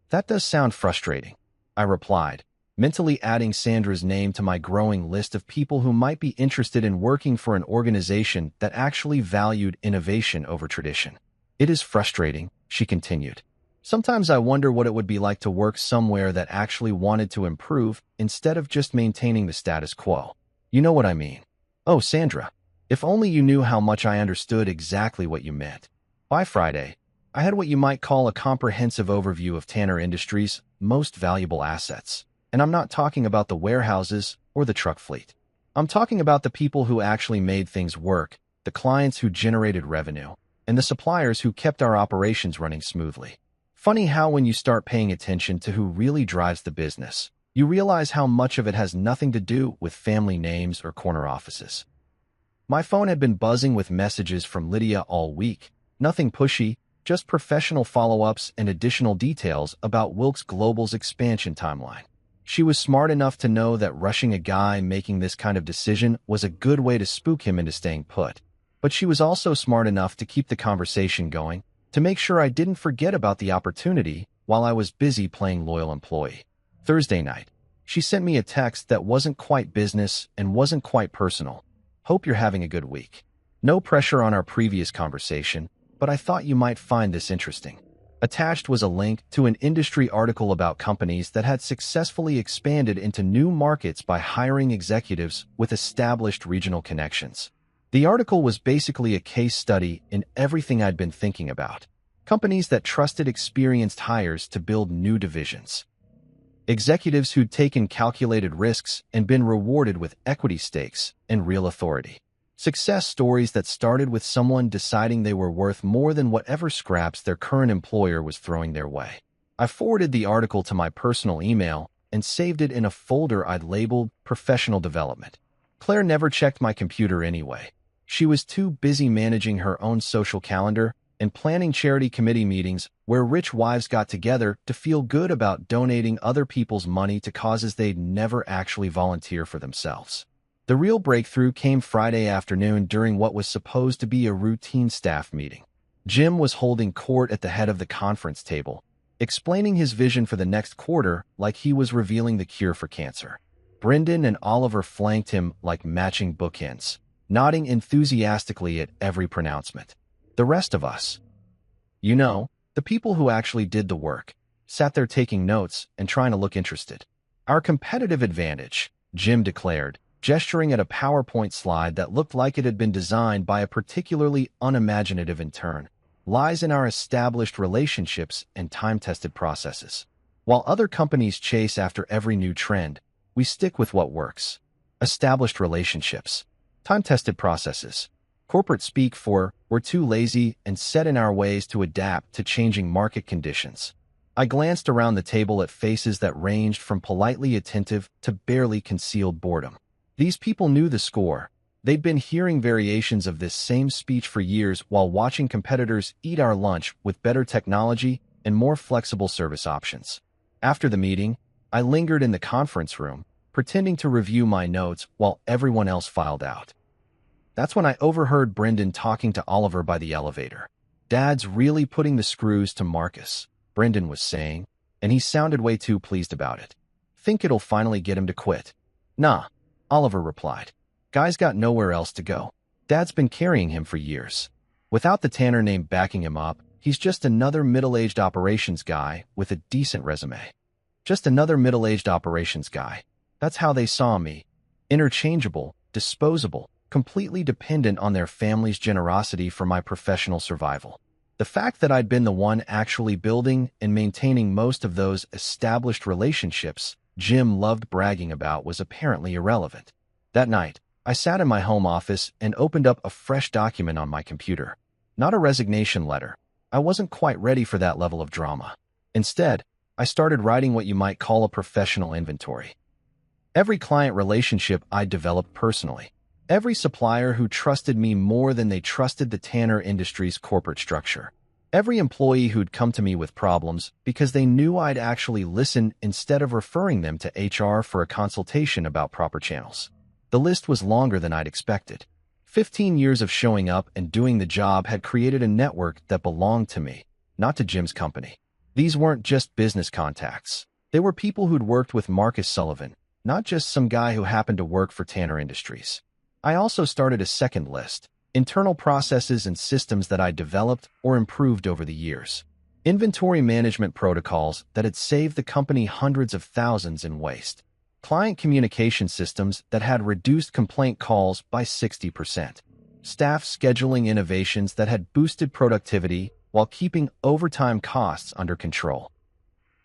That does sound frustrating, I replied, mentally adding Sandra's name to my growing list of people who might be interested in working for an organization that actually valued innovation over tradition. It is frustrating, she continued. Sometimes I wonder what it would be like to work somewhere that actually wanted to improve instead of just maintaining the status quo. You know what I mean? Oh, Sandra, if only you knew how much I understood exactly what you meant. By Friday, I had what you might call a comprehensive overview of Tanner Industries' most valuable assets. And I'm not talking about the warehouses or the truck fleet. I'm talking about the people who actually made things work, the clients who generated revenue, and the suppliers who kept our operations running smoothly. Funny how when you start paying attention to who really drives the business, you realize how much of it has nothing to do with family names or corner offices. My phone had been buzzing with messages from Lydia all week, nothing pushy, just professional follow-ups and additional details about Wilkes Global's expansion timeline. She was smart enough to know that rushing a guy making this kind of decision was a good way to spook him into staying put. But she was also smart enough to keep the conversation going, to make sure I didn't forget about the opportunity while I was busy playing loyal employee. Thursday night, she sent me a text that wasn't quite business and wasn't quite personal. Hope you're having a good week. No pressure on our previous conversation, but I thought you might find this interesting. Attached was a link to an industry article about companies that had successfully expanded into new markets by hiring executives with established regional connections. The article was basically a case study in everything I'd been thinking about. Companies that trusted experienced hires to build new divisions. Executives who'd taken calculated risks and been rewarded with equity stakes and real authority. Success stories that started with someone deciding they were worth more than whatever scraps their current employer was throwing their way. I forwarded the article to my personal email and saved it in a folder I'd labeled Professional Development. Claire never checked my computer anyway. She was too busy managing her own social calendar and planning charity committee meetings where rich wives got together to feel good about donating other people's money to causes they'd never actually volunteer for themselves. The real breakthrough came Friday afternoon during what was supposed to be a routine staff meeting. Jim was holding court at the head of the conference table, explaining his vision for the next quarter like he was revealing the cure for cancer. Brendan and Oliver flanked him like matching bookends, nodding enthusiastically at every pronouncement. The rest of us, the people who actually did the work, sat there taking notes and trying to look interested. Our competitive advantage, Jim declared, gesturing at a PowerPoint slide that looked like it had been designed by a particularly unimaginative intern, lies in our established relationships and time-tested processes. While other companies chase after every new trend, we stick with what works. Established relationships, time-tested processes. Corporate speak for, we're too lazy and set in our ways to adapt to changing market conditions. I glanced around the table at faces that ranged from politely attentive to barely concealed boredom. These people knew the score. They'd been hearing variations of this same speech for years while watching competitors eat our lunch with better technology and more flexible service options. After the meeting, I lingered in the conference room, pretending to review my notes while everyone else filed out. That's when I overheard Brendan talking to Oliver by the elevator. "Dad's really putting the screws to Marcus," Brendan was saying, and he sounded way too pleased about it. "Think it'll finally get him to quit?" "Nah," Oliver replied. "Guy's got nowhere else to go. Dad's been carrying him for years. Without the Tanner name backing him up, he's just another middle-aged operations guy with a decent resume. Just another middle-aged operations guy. That's how they saw me. Interchangeable, disposable, completely dependent on their family's generosity for my professional survival." The fact that I'd been the one actually building and maintaining most of those established relationships Jim loved bragging about was apparently irrelevant. That night, I sat in my home office and opened up a fresh document on my computer. Not a resignation letter. I wasn't quite ready for that level of drama. Instead, I started writing what you might call a professional inventory. Every client relationship I developed personally. Every supplier who trusted me more than they trusted the Tanner Industries corporate structure. Every employee who'd come to me with problems because they knew I'd actually listen instead of referring them to HR for a consultation about proper channels. The list was longer than I'd expected. 15 years of showing up and doing the job had created a network that belonged to me, not to Jim's company. These weren't just business contacts. They were people who'd worked with Marcus Sullivan, not just some guy who happened to work for Tanner Industries. I also started a second list, internal processes and systems that I developed or improved over the years. Inventory management protocols that had saved the company hundreds of thousands in waste. Client communication systems that had reduced complaint calls by 60%. Staff scheduling innovations that had boosted productivity while keeping overtime costs under control.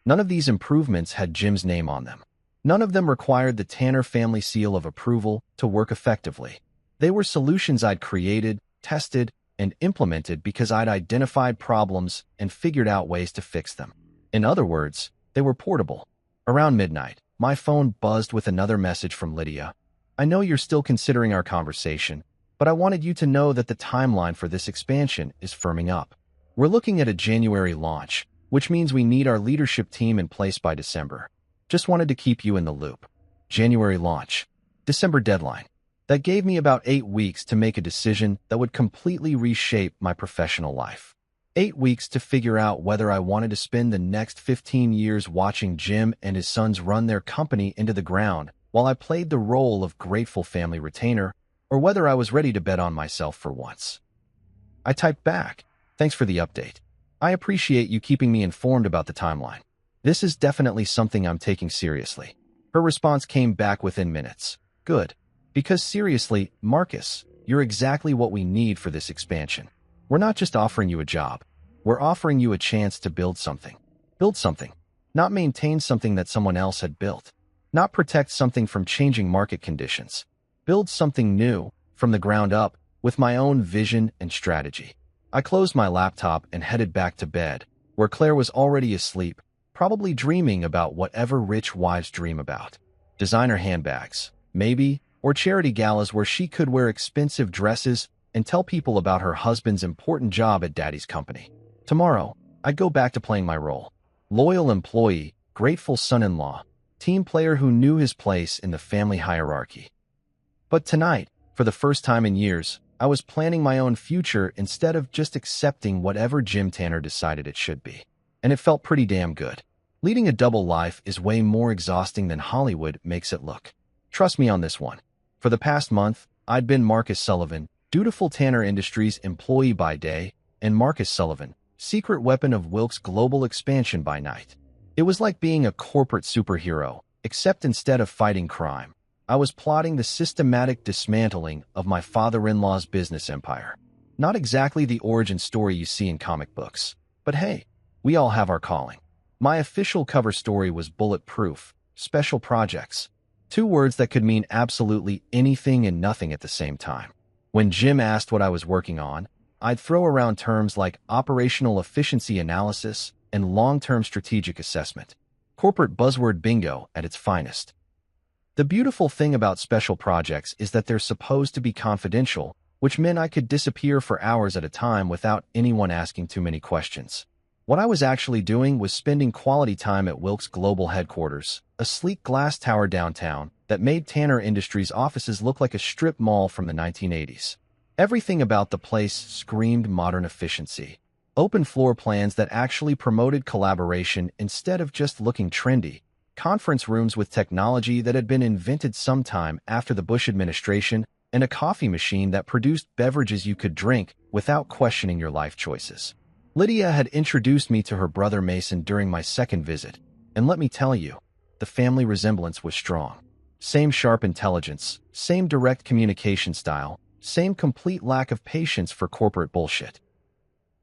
None of these improvements had Jim's name on them. None of them required the Tanner family seal of approval to work effectively. They were solutions I'd created, tested, and implemented because I'd identified problems and figured out ways to fix them. In other words, they were portable. Around midnight, my phone buzzed with another message from Lydia. I know you're still considering our conversation, but I wanted you to know that the timeline for this expansion is firming up. We're looking at a January launch, which means we need our leadership team in place by December. Just wanted to keep you in the loop. January launch. December deadline. That gave me about 8 weeks to make a decision that would completely reshape my professional life. 8 weeks to figure out whether I wanted to spend the next 15 years watching Jim and his sons run their company into the ground while I played the role of grateful family retainer, or whether I was ready to bet on myself for once. I typed back, "Thanks for the update. I appreciate you keeping me informed about the timeline. This is definitely something I'm taking seriously." Her response came back within minutes. "Good. Because seriously, Marcus, you're exactly what we need for this expansion. We're not just offering you a job. We're offering you a chance to build something. Build something. Not maintain something that someone else had built. Not protect something from changing market conditions. Build something new, from the ground up, with my own vision and strategy." I closed my laptop and headed back to bed, where Claire was already asleep, probably dreaming about whatever rich wives dream about. Designer handbags, maybe, or charity galas where she could wear expensive dresses and tell people about her husband's important job at Daddy's company. Tomorrow, I'd go back to playing my role. Loyal employee, grateful son-in-law, team player who knew his place in the family hierarchy. But tonight, for the first time in years, I was planning my own future instead of just accepting whatever Jim Tanner decided it should be. And it felt pretty damn good. Leading a double life is way more exhausting than Hollywood makes it look. Trust me on this one. For the past month, I'd been Marcus Sullivan, dutiful Tanner Industries employee by day, and Marcus Sullivan, secret weapon of Wilkes' global expansion by night. It was like being a corporate superhero, except instead of fighting crime, I was plotting the systematic dismantling of my father-in-law's business empire. Not exactly the origin story you see in comic books, but hey, we all have our calling. My official cover story was Bulletproof, Special Projects. 2 words that could mean absolutely anything and nothing at the same time. When Jim asked what I was working on, I'd throw around terms like operational efficiency analysis and long-term strategic assessment. Corporate buzzword bingo at its finest. The beautiful thing about special projects is that they're supposed to be confidential, which meant I could disappear for hours at a time without anyone asking too many questions. What I was actually doing was spending quality time at Wilkes' global headquarters, a sleek glass tower downtown that made Tanner Industries offices look like a strip mall from the 1980s. Everything about the place screamed modern efficiency. Open floor plans that actually promoted collaboration instead of just looking trendy. Conference rooms with technology that had been invented sometime after the Bush administration, and a coffee machine that produced beverages you could drink without questioning your life choices. Lydia had introduced me to her brother Mason during my second visit, and let me tell you, the family resemblance was strong. Same sharp intelligence, same direct communication style, same complete lack of patience for corporate bullshit.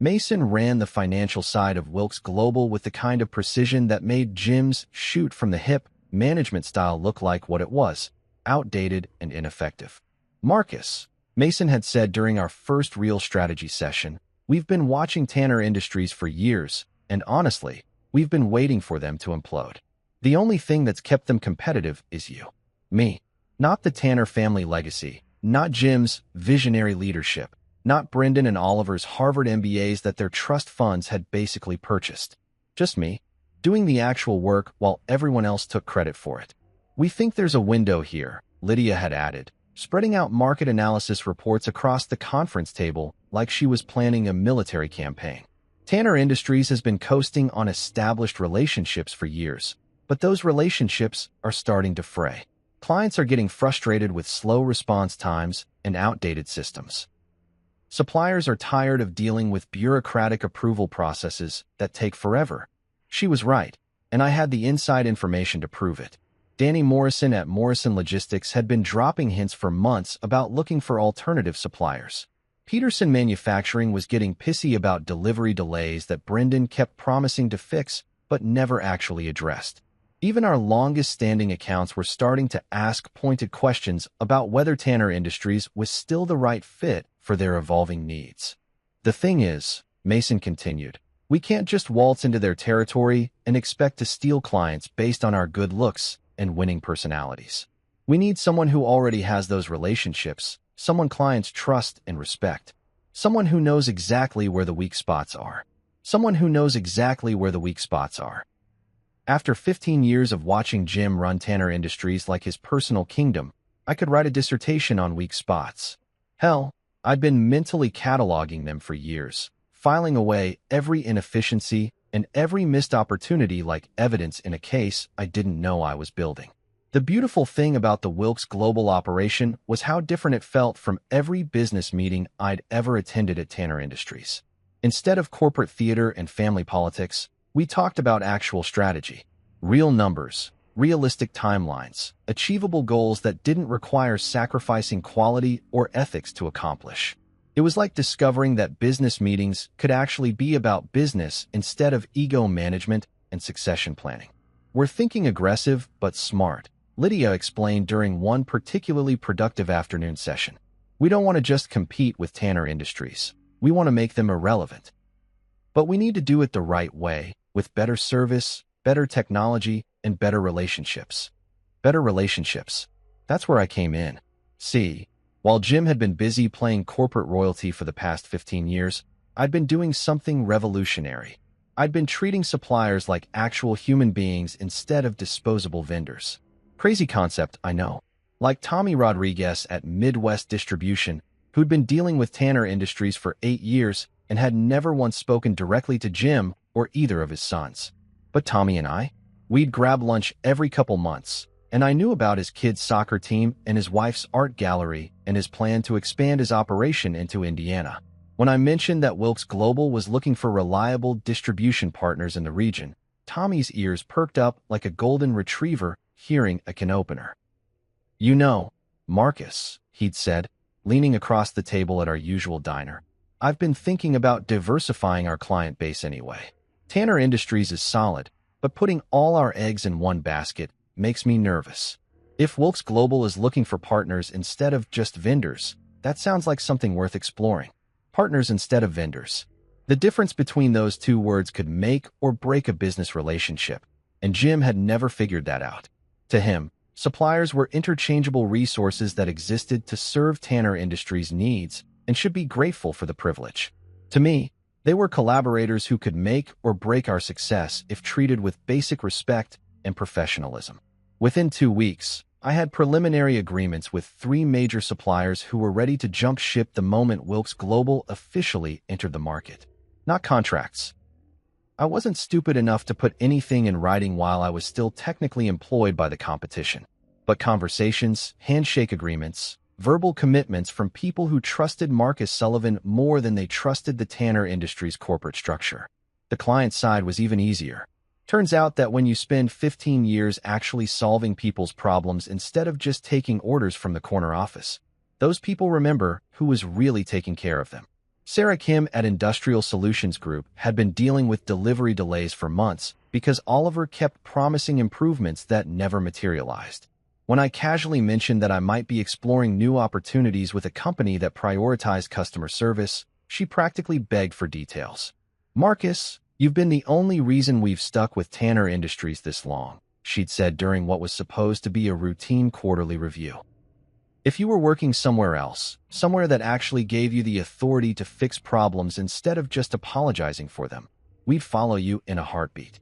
Mason ran the financial side of Wilkes Global with the kind of precision that made Jim's shoot-from-the-hip management style look like what it was, outdated and ineffective. "Marcus," Mason had said during our first real strategy session, "we've been watching Tanner Industries for years, and honestly, we've been waiting for them to implode. The only thing that's kept them competitive is you. Me. Not the Tanner family legacy, not Jim's visionary leadership, not Brendan and Oliver's Harvard MBAs that their trust funds had basically purchased. Just me, doing the actual work while everyone else took credit for it. We think there's a window here," Lydia had added, spreading out market analysis reports across the conference table like she was planning a military campaign. Tanner Industries has been coasting on established relationships for years, but those relationships are starting to fray. Clients are getting frustrated with slow response times and outdated systems. Suppliers are tired of dealing with bureaucratic approval processes that take forever. She was right, and I had the inside information to prove it. Danny Morrison at Morrison Logistics had been dropping hints for months about looking for alternative suppliers. Peterson Manufacturing was getting pissy about delivery delays that Brendan kept promising to fix but never actually addressed. Even our longest-standing accounts were starting to ask pointed questions about whether Tanner Industries was still the right fit for their evolving needs. The thing is, Mason continued, we can't just waltz into their territory and expect to steal clients based on our good looks and winning personalities. We need someone who already has those relationships, someone clients trust and respect, someone who knows exactly where the weak spots are. Someone who knows exactly where the weak spots are. After 15 years of watching Jim run Tanner Industries like his personal kingdom, I could write a dissertation on weak spots. Hell, I'd been mentally cataloging them for years, filing away every inefficiency and every missed opportunity like evidence in a case I didn't know I was building. The beautiful thing about the Wilkes Global operation was how different it felt from every business meeting I'd ever attended at Tanner Industries. Instead of corporate theater and family politics, we talked about actual strategy, real numbers, realistic timelines, achievable goals that didn't require sacrificing quality or ethics to accomplish. It was like discovering that business meetings could actually be about business instead of ego management and succession planning. We're thinking aggressive but smart, Lydia explained during one particularly productive afternoon session. We don't want to just compete with Tanner Industries. We want to make them irrelevant. But we need to do it the right way, with better service, better technology, and better relationships. Better relationships. That's where I came in. See, while Jim had been busy playing corporate royalty for the past 15 years, I'd been doing something revolutionary. I'd been treating suppliers like actual human beings instead of disposable vendors. Crazy concept, I know. Like Tommy Rodriguez at Midwest Distribution, who'd been dealing with Tanner Industries for 8 years and had never once spoken directly to Jim or either of his sons. But Tommy and we'd grab lunch every couple months, and I knew about his kids' soccer team and his wife's art gallery and his plan to expand his operation into Indiana. When I mentioned that Wilkes Global was looking for reliable distribution partners in the region, Tommy's ears perked up like a golden retriever hearing a can opener. You know, Marcus, he'd said, leaning across the table at our usual diner, I've been thinking about diversifying our client base anyway. Tanner Industries is solid, but putting all our eggs in one basket makes me nervous. If Wilkes Global is looking for partners instead of just vendors, that sounds like something worth exploring. Partners instead of vendors. The difference between those two words could make or break a business relationship, and Jim had never figured that out. To him, suppliers were interchangeable resources that existed to serve Tanner Industries' needs and should be grateful for the privilege. To me, they were collaborators who could make or break our success if treated with basic respect and professionalism. Within 2 weeks, I had preliminary agreements with 3 major suppliers who were ready to jump ship the moment Wilkes Global officially entered the market. Not contracts. I wasn't stupid enough to put anything in writing while I was still technically employed by the competition, but conversations, handshake agreements, verbal commitments from people who trusted Marcus Sullivan more than they trusted the Tanner Industries corporate structure. The client side was even easier. Turns out that when you spend 15 years actually solving people's problems instead of just taking orders from the corner office, those people remember who was really taking care of them. Sarah Kim at Industrial Solutions Group had been dealing with delivery delays for months because Oliver kept promising improvements that never materialized. When I casually mentioned that I might be exploring new opportunities with a company that prioritized customer service, she practically begged for details. Marcus, you've been the only reason we've stuck with Tanner Industries this long, she'd said during what was supposed to be a routine quarterly review. If you were working somewhere else, somewhere that actually gave you the authority to fix problems instead of just apologizing for them, we'd follow you in a heartbeat.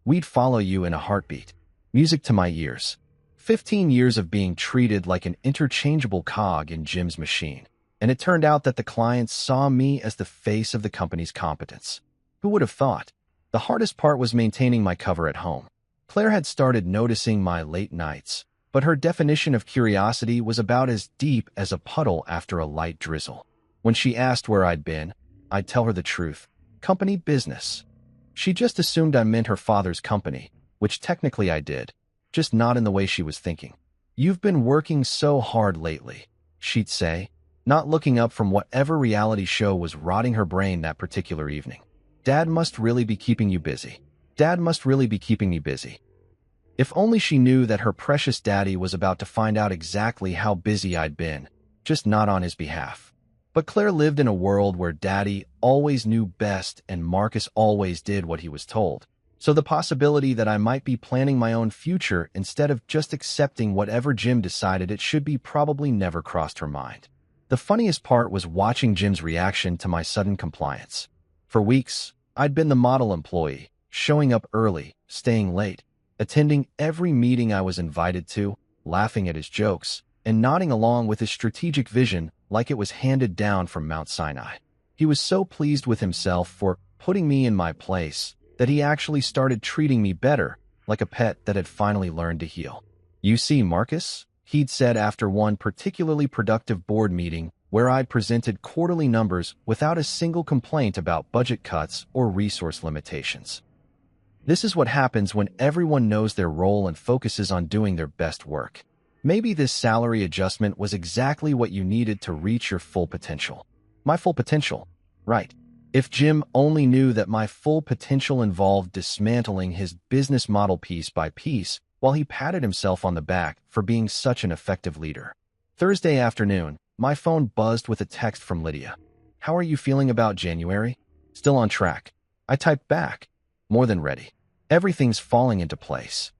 We'd follow you in a heartbeat. Music to my ears. 15 years of being treated like an interchangeable cog in Jim's machine, and it turned out that the clients saw me as the face of the company's competence. Who would have thought? The hardest part was maintaining my cover at home. Claire had started noticing my late nights, but her definition of curiosity was about as deep as a puddle after a light drizzle. When she asked where I'd been, I'd tell her the truth. Company business. She just assumed I meant her father's company, which technically I did, just not in the way she was thinking. You've been working so hard lately, she'd say, not looking up from whatever reality show was rotting her brain that particular evening. Dad must really be keeping you busy. Dad must really be keeping me busy. If only she knew that her precious daddy was about to find out exactly how busy I'd been, just not on his behalf. But Claire lived in a world where Daddy always knew best and Marcus always did what he was told. So the possibility that I might be planning my own future instead of just accepting whatever Jim decided it should be probably never crossed her mind. The funniest part was watching Jim's reaction to my sudden compliance. For weeks, I'd been the model employee, showing up early, staying late, attending every meeting I was invited to, laughing at his jokes, and nodding along with his strategic vision like it was handed down from Mount Sinai. He was so pleased with himself for putting me in my place that he actually started treating me better, like a pet that had finally learned to heel. "You see, Marcus," he'd said after one particularly productive board meeting where I'd presented quarterly numbers without a single complaint about budget cuts or resource limitations. "This is what happens when everyone knows their role and focuses on doing their best work. Maybe this salary adjustment was exactly what you needed to reach your full potential." My full potential? Right. If Jim only knew that my full potential involved dismantling his business model piece by piece while he patted himself on the back for being such an effective leader. Thursday afternoon, my phone buzzed with a text from Lydia. "How are you feeling about January?" "Still on track." I typed back. "More than ready. Everything's falling into place."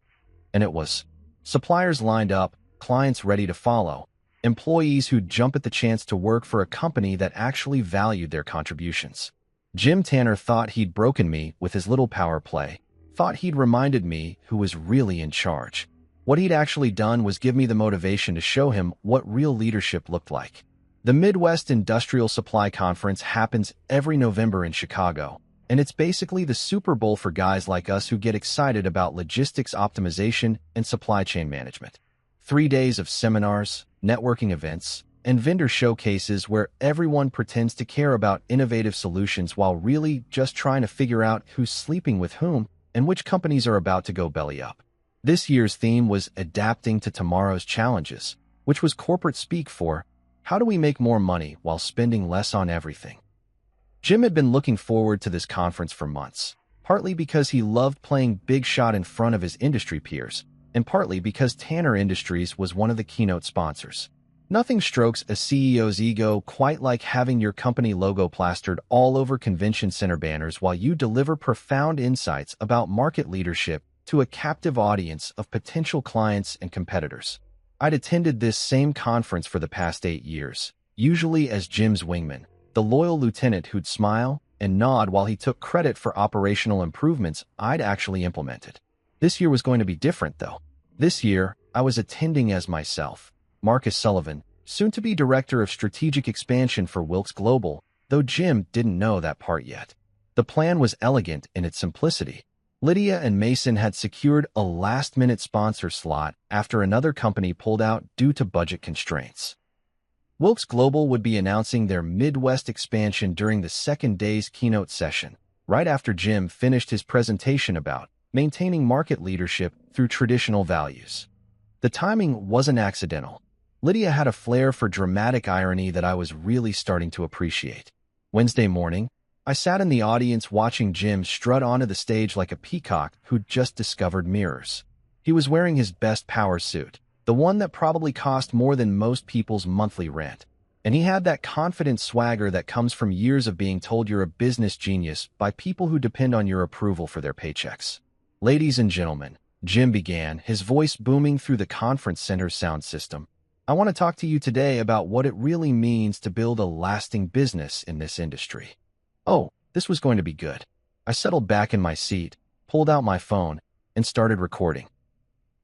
And it was. Suppliers lined up, clients ready to follow, employees who'd jump at the chance to work for a company that actually valued their contributions. Jim Tanner thought he'd broken me with his little power play, thought he'd reminded me who was really in charge. What he'd actually done was give me the motivation to show him what real leadership looked like. The Midwest Industrial Supply Conference happens every November in Chicago, and it's basically the Super Bowl for guys like us who get excited about logistics optimization and supply chain management. 3 days of seminars, networking events, and vendor showcases where everyone pretends to care about innovative solutions while really just trying to figure out who's sleeping with whom and which companies are about to go belly up. This year's theme was adapting to tomorrow's challenges, which was corporate speak for how do we make more money while spending less on everything. Jim had been looking forward to this conference for months, partly because he loved playing big shot in front of his industry peers, and partly because Tanner Industries was one of the keynote sponsors. Nothing strokes a CEO's ego quite like having your company logo plastered all over convention center banners while you deliver profound insights about market leadership to a captive audience of potential clients and competitors. I'd attended this same conference for the past 8 years, usually as Jim's wingman, the loyal lieutenant who'd smile and nod while he took credit for operational improvements I'd actually implemented. This year was going to be different, though. This year, I was attending as myself, Marcus Sullivan, soon-to-be Director of Strategic Expansion for Wilks Global, though Jim didn't know that part yet. The plan was elegant in its simplicity. Lydia and Mason had secured a last-minute sponsor slot after another company pulled out due to budget constraints. Wilks Global would be announcing their Midwest expansion during the second day's keynote session, right after Jim finished his presentation about maintaining market leadership through traditional values. The timing wasn't accidental. Lydia had a flair for dramatic irony that I was really starting to appreciate. Wednesday morning, I sat in the audience watching Jim strut onto the stage like a peacock who'd just discovered mirrors. He was wearing his best power suit, the one that probably cost more than most people's monthly rent. And he had that confident swagger that comes from years of being told you're a business genius by people who depend on your approval for their paychecks. "Ladies and gentlemen," Jim began, his voice booming through the conference center's sound system, "I want to talk to you today about what it really means to build a lasting business in this industry." Oh, this was going to be good. I settled back in my seat, pulled out my phone, and started recording.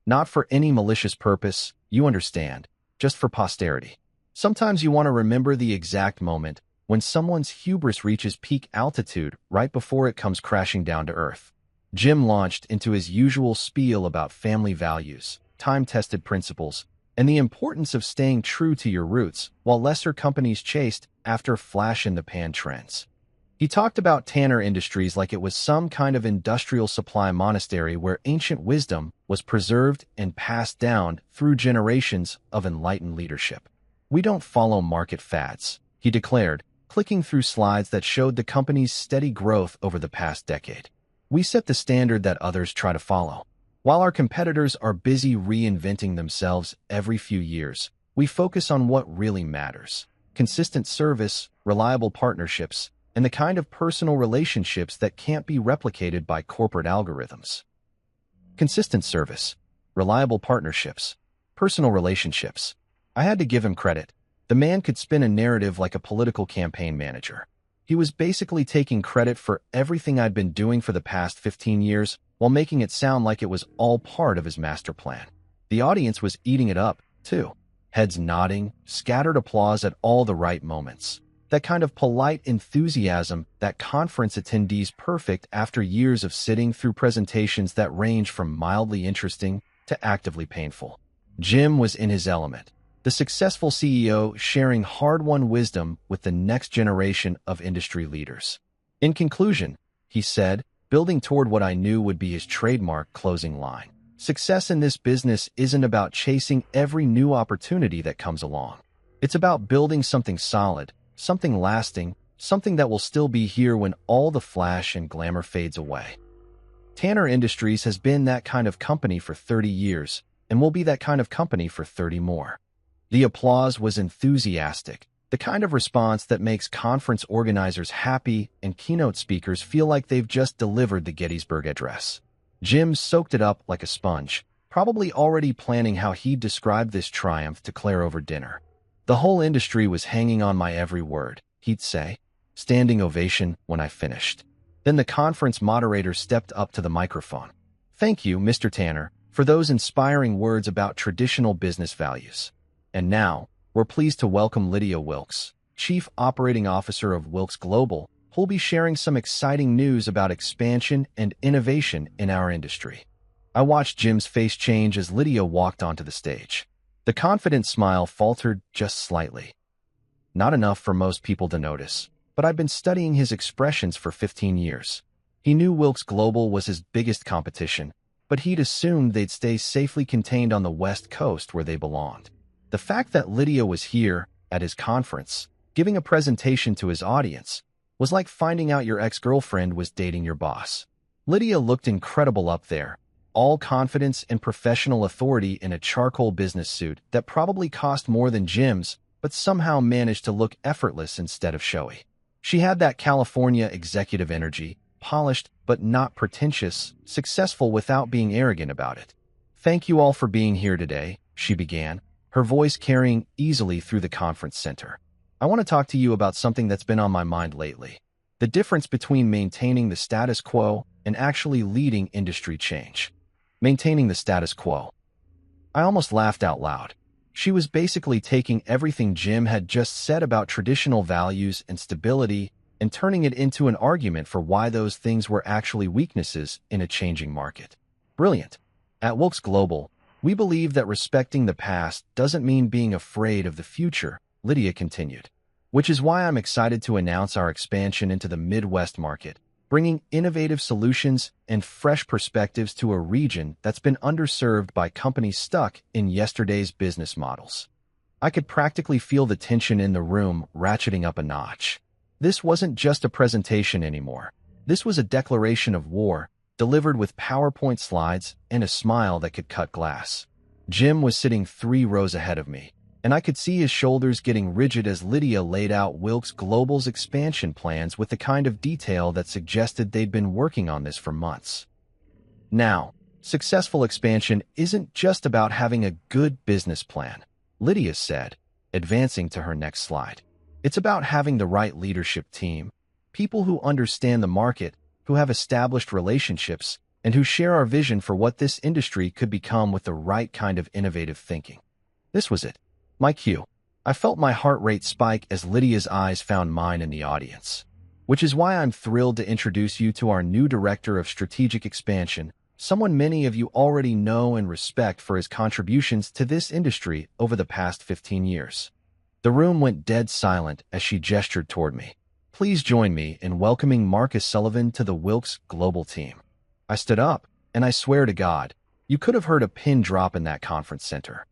Not for any malicious purpose, you understand, just for posterity. Sometimes you want to remember the exact moment when someone's hubris reaches peak altitude right before it comes crashing down to earth. Jim launched into his usual spiel about family values, time-tested principles, and the importance of staying true to your roots while lesser companies chased after flash-in-the-pan trends. He talked about Tanner Industries like it was some kind of industrial supply monastery where ancient wisdom was preserved and passed down through generations of enlightened leadership. "We don't follow market fads," he declared, clicking through slides that showed the company's steady growth over the past decade. "We set the standard that others try to follow." While our competitors are busy reinventing themselves every few years, we focus on what really matters: consistent service, reliable partnerships, and the kind of personal relationships that can't be replicated by corporate algorithms. Consistent service, reliable partnerships, personal relationships. I had to give him credit. The man could spin a narrative like a political campaign manager. He was basically taking credit for everything I'd been doing for the past 15 years while making it sound like it was all part of his master plan. The audience was eating it up, too. Heads nodding, scattered applause at all the right moments. That kind of polite enthusiasm that conference attendees perfect after years of sitting through presentations that range from mildly interesting to actively painful. Jim was in his element, the successful CEO sharing hard-won wisdom with the next generation of industry leaders. In conclusion, he said, building toward what I knew would be his trademark closing line: success in this business isn't about chasing every new opportunity that comes along. It's about building something solid, something lasting, something that will still be here when all the flash and glamour fades away. Tanner Industries has been that kind of company for 30 years and will be that kind of company for 30 more. The applause was enthusiastic, the kind of response that makes conference organizers happy and keynote speakers feel like they've just delivered the Gettysburg Address. Jim soaked it up like a sponge, probably already planning how he'd describe this triumph to Claire over dinner. The whole industry was hanging on my every word, he'd say. Standing ovation when I finished. Then the conference moderator stepped up to the microphone. "Thank you, Mr. Tanner, for those inspiring words about traditional business values. And now, we're pleased to welcome Lydia Wilkes, Chief Operating Officer of Wilkes Global, who'll be sharing some exciting news about expansion and innovation in our industry." I watched Jim's face change as Lydia walked onto the stage. The confident smile faltered just slightly. Not enough for most people to notice, but I'd been studying his expressions for 15 years. He knew Wilkes Global was his biggest competition, but he'd assumed they'd stay safely contained on the West Coast where they belonged. The fact that Lydia was here, at his conference, giving a presentation to his audience, was like finding out your ex-girlfriend was dating your boss. Lydia looked incredible up there, all confidence and professional authority in a charcoal business suit that probably cost more than Jim's, but somehow managed to look effortless instead of showy. She had that California executive energy, polished but not pretentious, successful without being arrogant about it. "Thank you all for being here today," she began, her voice carrying easily through the conference center. "I want to talk to you about something that's been on my mind lately: the difference between maintaining the status quo and actually leading industry change." Maintaining the status quo. I almost laughed out loud. She was basically taking everything Jim had just said about traditional values and stability and turning it into an argument for why those things were actually weaknesses in a changing market. Brilliant. At Wilkes Global, we believe that respecting the past doesn't mean being afraid of the future, Lydia continued. Which is why I'm excited to announce our expansion into the Midwest market, bringing innovative solutions and fresh perspectives to a region that's been underserved by companies stuck in yesterday's business models. I could practically feel the tension in the room ratcheting up a notch. This wasn't just a presentation anymore. This was a declaration of war, delivered with PowerPoint slides and a smile that could cut glass. Jim was sitting 3 rows ahead of me, and I could see his shoulders getting rigid as Lydia laid out Wilkes Global's expansion plans with the kind of detail that suggested they'd been working on this for months. Now, successful expansion isn't just about having a good business plan, Lydia said, advancing to her next slide. It's about having the right leadership team, people who understand the market, who have established relationships, and who share our vision for what this industry could become with the right kind of innovative thinking. This was it. My cue. I felt my heart rate spike as Lydia's eyes found mine in the audience. Which is why I'm thrilled to introduce you to our new Director of Strategic Expansion, someone many of you already know and respect for his contributions to this industry over the past 15 years. The room went dead silent as she gestured toward me. Please join me in welcoming Marcus Sullivan to the Wilkes Global team. I stood up, and I swear to God, you could have heard a pin drop in that conference center.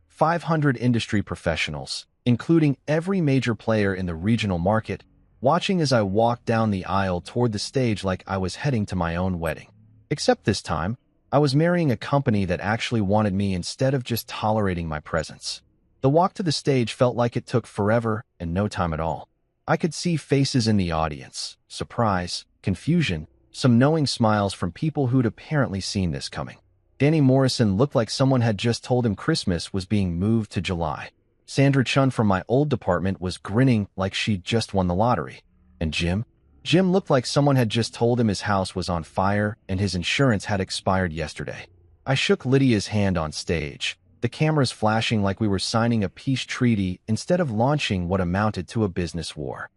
500 industry professionals, including every major player in the regional market, watching as I walked down the aisle toward the stage like I was heading to my own wedding. Except this time, I was marrying a company that actually wanted me instead of just tolerating my presence. The walk to the stage felt like it took forever and no time at all. I could see faces in the audience, surprise, confusion, some knowing smiles from people who'd apparently seen this coming. Danny Morrison looked like someone had just told him Christmas was being moved to July. Sandra Chun from my old department was grinning like she'd just won the lottery. And Jim? Jim looked like someone had just told him his house was on fire and his insurance had expired yesterday. I shook Lydia's hand on stage, the cameras flashing like we were signing a peace treaty instead of launching what amounted to a business war.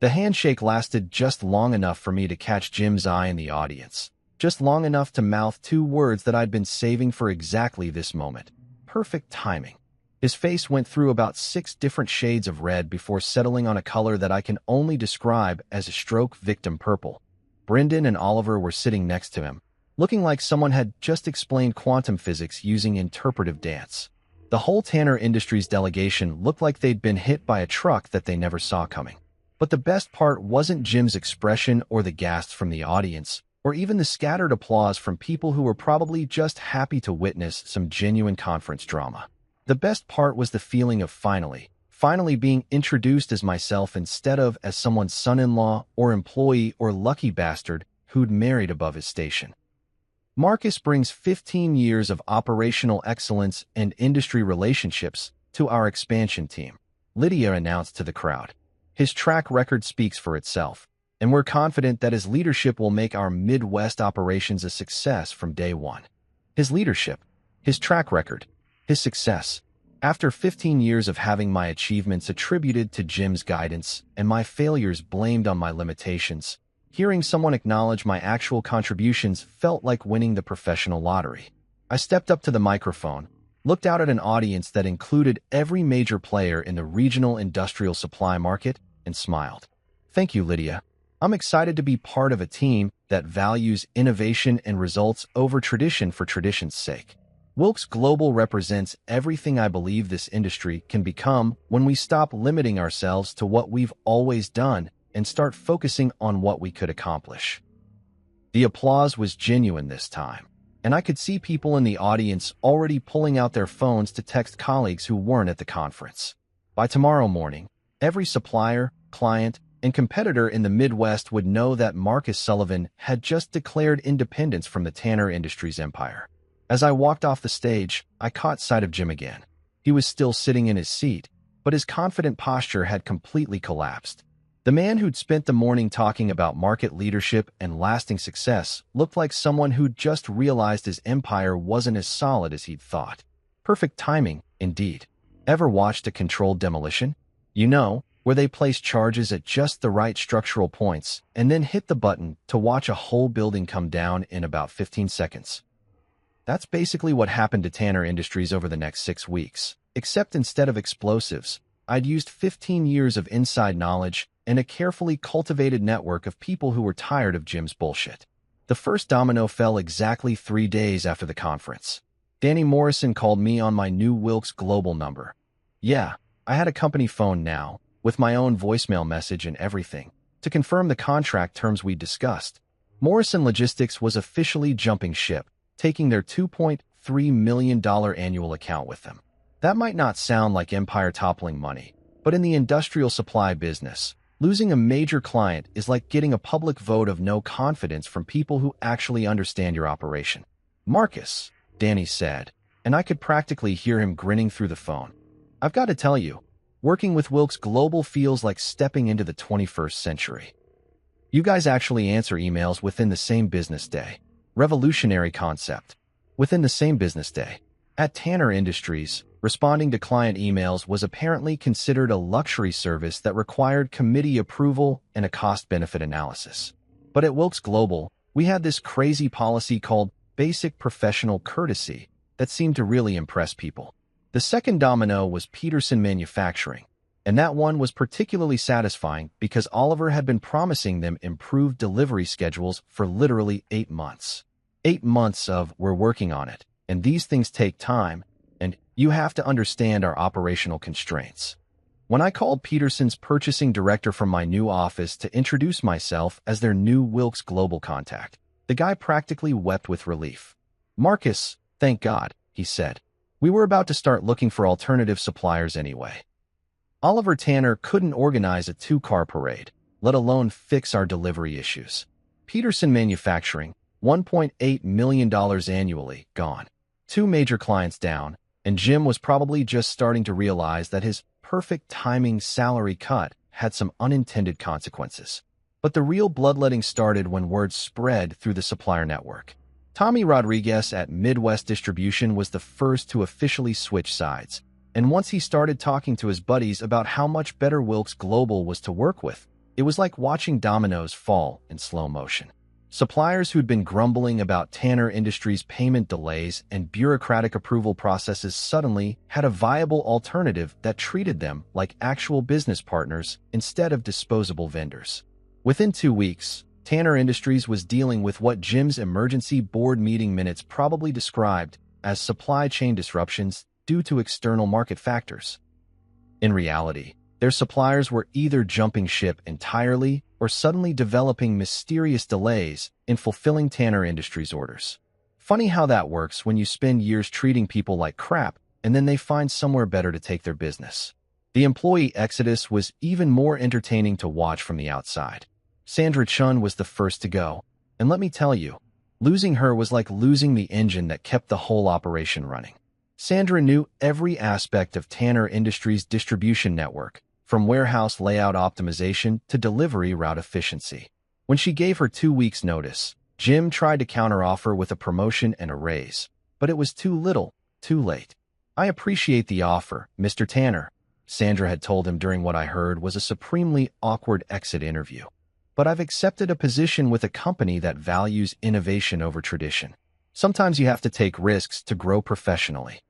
The handshake lasted just long enough for me to catch Jim's eye in the audience, just long enough to mouth two words that I'd been saving for exactly this moment. Perfect timing. His face went through about 6 different shades of red before settling on a color that I can only describe as a stroke victim purple. Brendan and Oliver were sitting next to him, looking like someone had just explained quantum physics using interpretive dance. The whole Tanner Industries delegation looked like they'd been hit by a truck that they never saw coming. But the best part wasn't Jim's expression or the gasps from the audience, or even the scattered applause from people who were probably just happy to witness some genuine conference drama. The best part was the feeling of finally being introduced as myself instead of as someone's son-in-law or employee or lucky bastard who'd married above his station. Marcus brings 15 years of operational excellence and industry relationships to our expansion team, Lydia announced to the crowd. His track record speaks for itself, and we're confident that his leadership will make our Midwest operations a success from day one. His leadership, his track record, his success. After 15 years of having my achievements attributed to Jim's guidance and my failures blamed on my limitations, hearing someone acknowledge my actual contributions felt like winning the professional lottery. I stepped up to the microphone, looked out at an audience that included every major player in the regional industrial supply market, and smiled. Thank you, Lydia. I'm excited to be part of a team that values innovation and results over tradition for tradition's sake. Wilks Global represents everything I believe this industry can become when we stop limiting ourselves to what we've always done and start focusing on what we could accomplish. The applause was genuine this time, and I could see people in the audience already pulling out their phones to text colleagues who weren't at the conference. By tomorrow morning, every supplier, client, and competitor in the Midwest would know that Marcus Sullivan had just declared independence from the Tanner Industries empire. As I walked off the stage, I caught sight of Jim again. He was still sitting in his seat, but his confident posture had completely collapsed. The man who'd spent the morning talking about market leadership and lasting success looked like someone who'd just realized his empire wasn't as solid as he'd thought. Perfect timing, indeed. Ever watched a controlled demolition? You know, where they place charges at just the right structural points and then hit the button to watch a whole building come down in about 15 seconds. That's basically what happened to Tanner Industries over the next 6 weeks, except instead of explosives, I'd used 15 years of inside knowledge and a carefully cultivated network of people who were tired of Jim's bullshit. The first domino fell exactly 3 days after the conference. Danny Morrison called me on my new Wilks Global number. Yeah, I had a company phone now, with my own voicemail message and everything, to confirm the contract terms we'd discussed. Morrison Logistics was officially jumping ship, taking their $2.3 million annual account with them. That might not sound like empire-toppling money, but in the industrial supply business, losing a major client is like getting a public vote of no confidence from people who actually understand your operation. Marcus, Danny said, and I could practically hear him grinning through the phone. I've got to tell you, working with Wilks Global feels like stepping into the 21st century. You guys actually answer emails within the same business day. Revolutionary concept. Within the same business day. At Tanner Industries, responding to client emails was apparently considered a luxury service that required committee approval and a cost-benefit analysis. But at Wilks Global, we had this crazy policy called basic professional courtesy that seemed to really impress people. The second domino was Peterson Manufacturing, and that one was particularly satisfying because Oliver had been promising them improved delivery schedules for literally 8 months. 8 months of, we're working on it, and these things take time, and you have to understand our operational constraints. When I called Peterson's purchasing director from my new office to introduce myself as their new Wilks Global contact, the guy practically wept with relief. Marcus, thank God, he said. We were about to start looking for alternative suppliers anyway. Oliver Tanner couldn't organize a two-car parade, let alone fix our delivery issues. Peterson Manufacturing, $1.8 million annually, gone. 2 major clients down, and Jim was probably just starting to realize that his perfect timing salary cut had some unintended consequences. But the real bloodletting started when word spread through the supplier network. Tommy Rodriguez at Midwest Distribution was the first to officially switch sides, and once he started talking to his buddies about how much better Wilkes Global was to work with, it was like watching dominoes fall in slow motion. Suppliers who'd been grumbling about Tanner Industries' payment delays and bureaucratic approval processes suddenly had a viable alternative that treated them like actual business partners instead of disposable vendors. Within 2 weeks, Tanner Industries was dealing with what Jim's emergency board meeting minutes probably described as supply chain disruptions due to external market factors. In reality, their suppliers were either jumping ship entirely or suddenly developing mysterious delays in fulfilling Tanner Industries' orders. Funny how that works when you spend years treating people like crap and then they find somewhere better to take their business. The employee exodus was even more entertaining to watch from the outside. Sandra Chun was the first to go, and let me tell you, losing her was like losing the engine that kept the whole operation running. Sandra knew every aspect of Tanner Industries' distribution network, from warehouse layout optimization to delivery route efficiency. When she gave her 2 weeks' notice, Jim tried to counteroffer with a promotion and a raise, but it was too little, too late. I appreciate the offer, Mr. Tanner, Sandra had told him during what I heard was a supremely awkward exit interview. But I've accepted a position with a company that values innovation over tradition. Sometimes you have to take risks to grow professionally.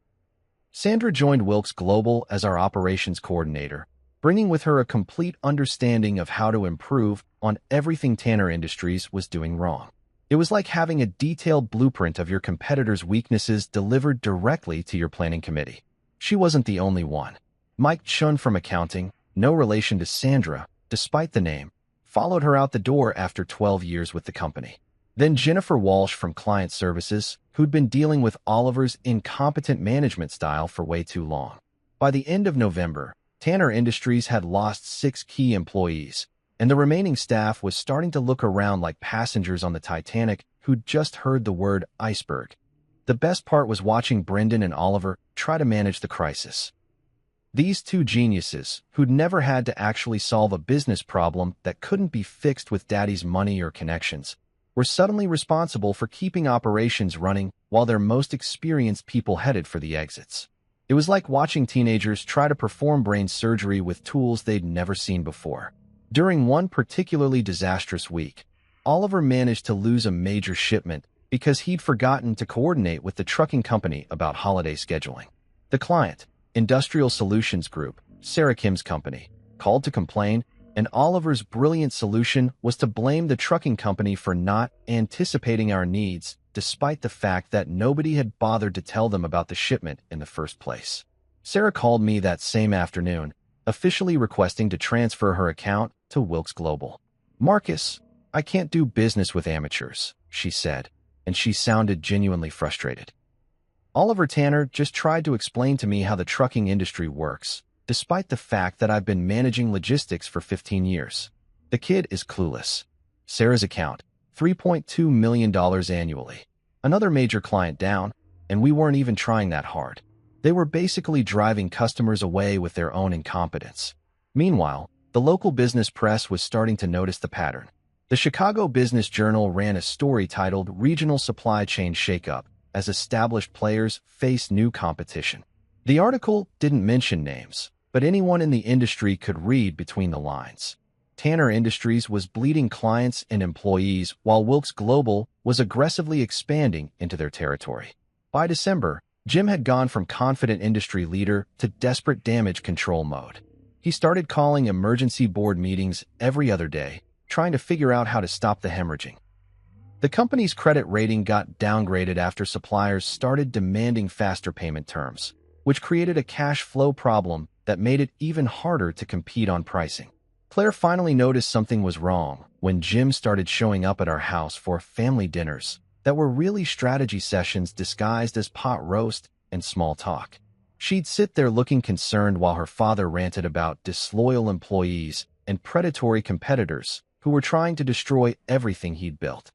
Sandra joined Wilkes Global as our operations coordinator, bringing with her a complete understanding of how to improve on everything Tanner Industries was doing wrong. It was like having a detailed blueprint of your competitors' weaknesses delivered directly to your planning committee. She wasn't the only one. Mike Chun from accounting, no relation to Sandra, despite the name, followed her out the door after 12 years with the company. Then Jennifer Walsh from client services, who'd been dealing with Oliver's incompetent management style for way too long. By the end of November, Tanner Industries had lost 6 key employees, and the remaining staff was starting to look around like passengers on the Titanic who'd just heard the word iceberg. The best part was watching Brendan and Oliver try to manage the crisis. These 2 geniuses, who'd never had to actually solve a business problem that couldn't be fixed with daddy's money or connections, were suddenly responsible for keeping operations running while their most experienced people headed for the exits. It was like watching teenagers try to perform brain surgery with tools they'd never seen before. During one particularly disastrous week, Oliver managed to lose a major shipment because he'd forgotten to coordinate with the trucking company about holiday scheduling. The client, Industrial Solutions Group, Sarah Kim's company, called to complain, and Oliver's brilliant solution was to blame the trucking company for not anticipating our needs, despite the fact that nobody had bothered to tell them about the shipment in the first place. Sarah called me that same afternoon, officially requesting to transfer her account to Wilkes Global. Marcus, I can't do business with amateurs, she said, and she sounded genuinely frustrated. Oliver Tanner just tried to explain to me how the trucking industry works, despite the fact that I've been managing logistics for 15 years. The kid is clueless. Sarah's account, $3.2 million annually. Another major client down, and we weren't even trying that hard. They were basically driving customers away with their own incompetence. Meanwhile, the local business press was starting to notice the pattern. The Chicago Business Journal ran a story titled Regional Supply Chain Shakeup as established players face new competition. The article didn't mention names, but anyone in the industry could read between the lines. Tanner Industries was bleeding clients and employees while Wilkes Global was aggressively expanding into their territory. By December, Jim had gone from confident industry leader to desperate damage control mode. He started calling emergency board meetings every other day, trying to figure out how to stop the hemorrhaging. The company's credit rating got downgraded after suppliers started demanding faster payment terms, which created a cash flow problem that made it even harder to compete on pricing. Claire finally noticed something was wrong when Jim started showing up at our house for family dinners, that were really strategy sessions disguised as pot roast and small talk. She'd sit there looking concerned while her father ranted about disloyal employees and predatory competitors who were trying to destroy everything he'd built.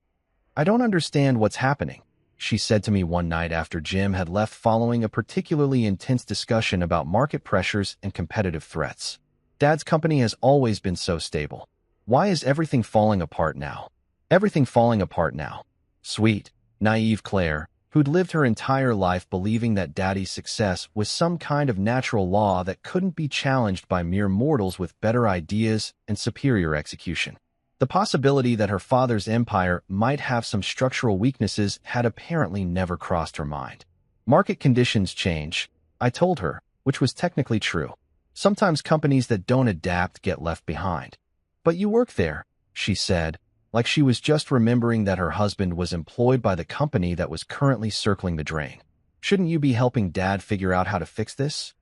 "I don't understand what's happening," she said to me one night after Jim had left following a particularly intense discussion about market pressures and competitive threats. "Dad's company has always been so stable. Why is everything falling apart now?" Everything falling apart now. Sweet, naive Claire, who'd lived her entire life believing that Daddy's success was some kind of natural law that couldn't be challenged by mere mortals with better ideas and superior execution. The possibility that her father's empire might have some structural weaknesses had apparently never crossed her mind. "Market conditions change," I told her, which was technically true. "Sometimes companies that don't adapt get left behind." "But you work there," she said, like she was just remembering that her husband was employed by the company that was currently circling the drain. "Shouldn't you be helping Dad figure out how to fix this?"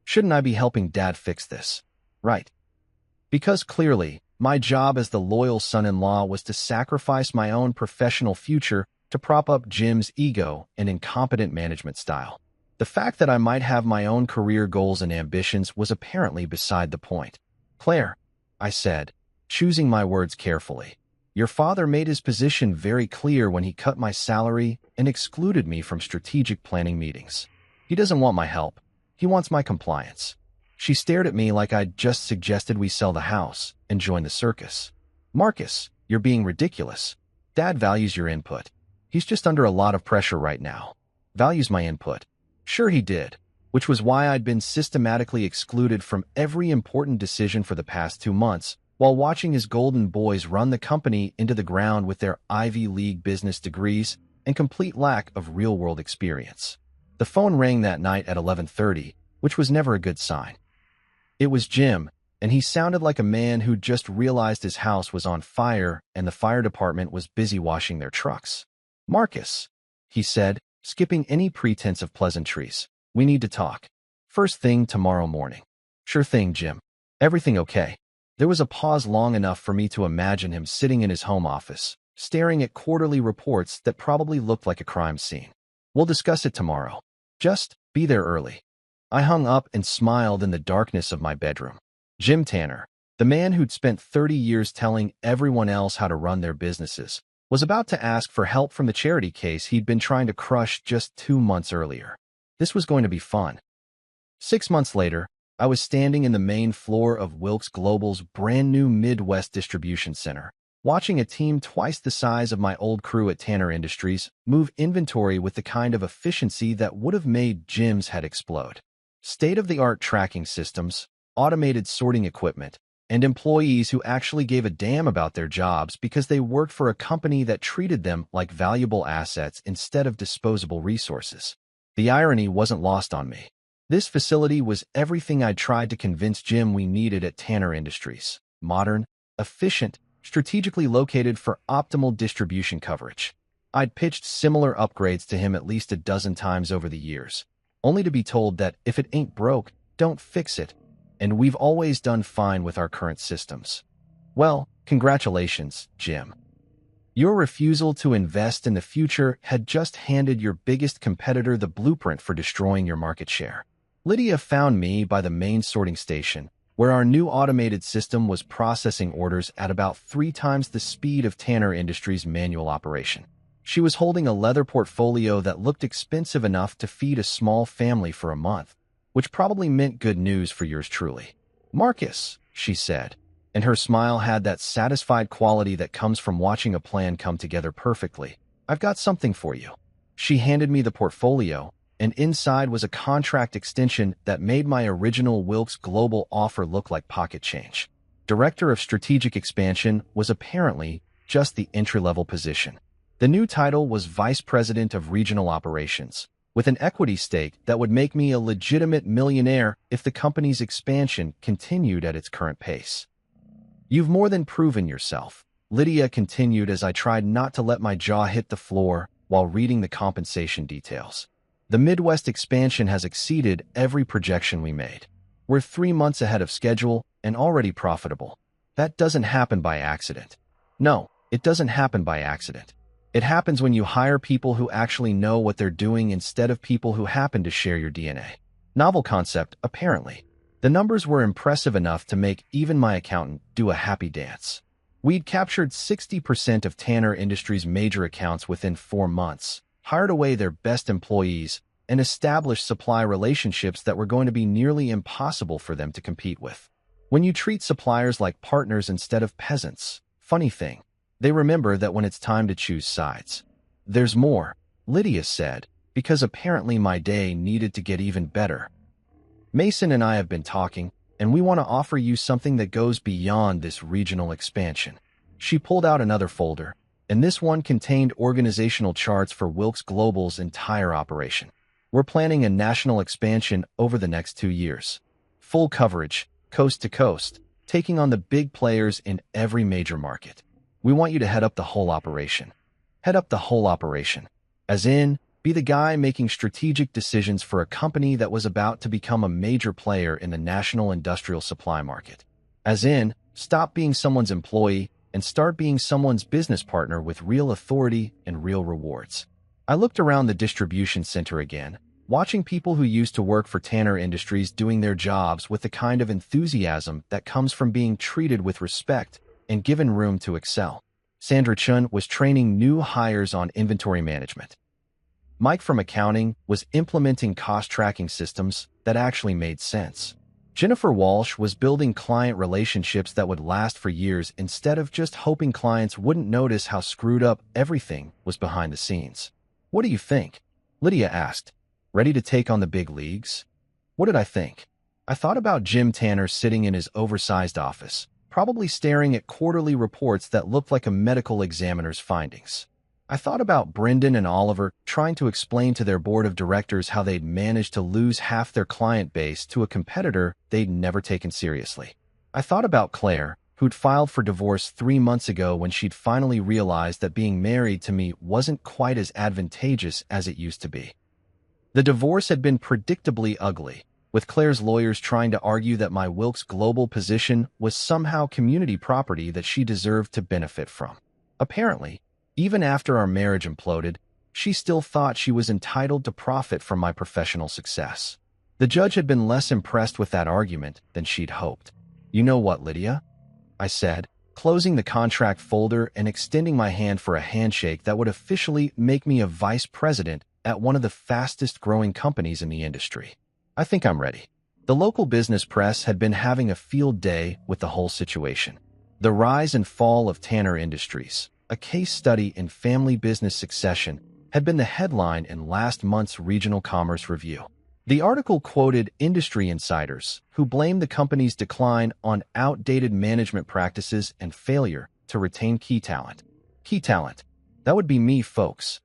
"Shouldn't I be helping Dad fix this?" "Right." Because clearly, my job as the loyal son-in-law was to sacrifice my own professional future to prop up Jim's ego and incompetent management style. The fact that I might have my own career goals and ambitions was apparently beside the point. "Claire," I said, choosing my words carefully, "your father made his position very clear when he cut my salary and excluded me from strategic planning meetings. He doesn't want my help. He wants my compliance." She stared at me like I'd just suggested we sell the house and join the circus. "Marcus, you're being ridiculous. Dad values your input. He's just under a lot of pressure right now." "Values my input?" Sure he did, which was why I'd been systematically excluded from every important decision for the past 2 months, while watching his golden boys run the company into the ground with their Ivy League business degrees and complete lack of real-world experience. The phone rang that night at 11:30, which was never a good sign. It was Jim, and he sounded like a man who'd just realized his house was on fire and the fire department was busy washing their trucks. "Marcus," he said, skipping any pretense of pleasantries, "we need to talk. First thing tomorrow morning." "Sure thing, Jim. Everything okay?" There was a pause long enough for me to imagine him sitting in his home office, staring at quarterly reports that probably looked like a crime scene. "We'll discuss it tomorrow. Just be there early." I hung up and smiled in the darkness of my bedroom. Jim Tanner, the man who'd spent 30 years telling everyone else how to run their businesses, was about to ask for help from the charity case he'd been trying to crush just 2 months earlier. This was going to be fun. 6 months later, I was standing in the main floor of Wilks Global's brand new Midwest distribution center, watching a team twice the size of my old crew at Tanner Industries move inventory with the kind of efficiency that would have made Jim's head explode. State-of-the-art tracking systems, automated sorting equipment, and employees who actually gave a damn about their jobs because they worked for a company that treated them like valuable assets instead of disposable resources. The irony wasn't lost on me. This facility was everything I'd tried to convince Jim we needed at Tanner Industries: modern, efficient, strategically located for optimal distribution coverage. I'd pitched similar upgrades to him at least a dozen times over the years, only to be told that if it ain't broke, don't fix it, and we've always done fine with our current systems. Well, congratulations, Jim. Your refusal to invest in the future had just handed your biggest competitor the blueprint for destroying your market share. Lydia found me by the main sorting station, where our new automated system was processing orders at about 3 times the speed of Tanner Industries' manual operation. She was holding a leather portfolio that looked expensive enough to feed a small family for a month, which probably meant good news for yours truly. "Marcus," she said, and her smile had that satisfied quality that comes from watching a plan come together perfectly. "I've got something for you." She handed me the portfolio, and inside was a contract extension that made my original Wilks Global offer look like pocket change. Director of Strategic Expansion was apparently just the entry-level position. The new title was Vice President of Regional Operations, with an equity stake that would make me a legitimate millionaire if the company's expansion continued at its current pace. "You've more than proven yourself," Lydia continued as I tried not to let my jaw hit the floor while reading the compensation details. "The Midwest expansion has exceeded every projection we made. We're 3 months ahead of schedule and already profitable. That doesn't happen by accident. No, it doesn't happen by accident. It happens when you hire people who actually know what they're doing instead of people who happen to share your DNA. Novel concept, apparently. The numbers were impressive enough to make even my accountant do a happy dance. We'd captured 60% of Tanner Industries' major accounts within 4 months, hired away their best employees, and established supply relationships that were going to be nearly impossible for them to compete with. When you treat suppliers like partners instead of peasants, funny thing, they remember that when it's time to choose sides. There's more, Lydia said, because apparently my day needed to get even better. Mason and I have been talking, and we want to offer you something that goes beyond this regional expansion. She pulled out another folder, and this one contained organizational charts for Wilks Global's entire operation. We're planning a national expansion over the next 2 years. Full coverage, coast to coast, taking on the big players in every major market. We want you to head up the whole operation. Head up the whole operation. As in, be the guy making strategic decisions for a company that was about to become a major player in the national industrial supply market. As in, stop being someone's employee and start being someone's business partner with real authority and real rewards. I looked around the distribution center again, watching people who used to work for Tanner Industries doing their jobs with the kind of enthusiasm that comes from being treated with respect and given room to excel. Sandra Chun was training new hires on inventory management. Mike from accounting was implementing cost-tracking systems that actually made sense. Jennifer Walsh was building client relationships that would last for years instead of just hoping clients wouldn't notice how screwed up everything was behind the scenes. What do you think? Lydia asked. Ready to take on the big leagues? What did I think? I thought about Jim Tanner sitting in his oversized office, probably staring at quarterly reports that looked like a medical examiner's findings. I thought about Brendan and Oliver trying to explain to their board of directors how they'd managed to lose half their client base to a competitor they'd never taken seriously. I thought about Claire, who'd filed for divorce 3 months ago when she'd finally realized that being married to me wasn't quite as advantageous as it used to be. The divorce had been predictably ugly, with Claire's lawyers trying to argue that my Wilks Global position was somehow community property that she deserved to benefit from. Apparently, even after our marriage imploded, she still thought she was entitled to profit from my professional success. The judge had been less impressed with that argument than she'd hoped. You know what, Lydia? I said, closing the contract folder and extending my hand for a handshake that would officially make me a vice president at one of the fastest-growing companies in the industry. I think I'm ready. The local business press had been having a field day with the whole situation. The Rise and Fall of Tanner Industries, a case study in family business succession, had been the headline in last month's Regional Commerce Review. The article quoted industry insiders who blamed the company's decline on outdated management practices and failure to retain key talent. Key talent. That would be me, folks.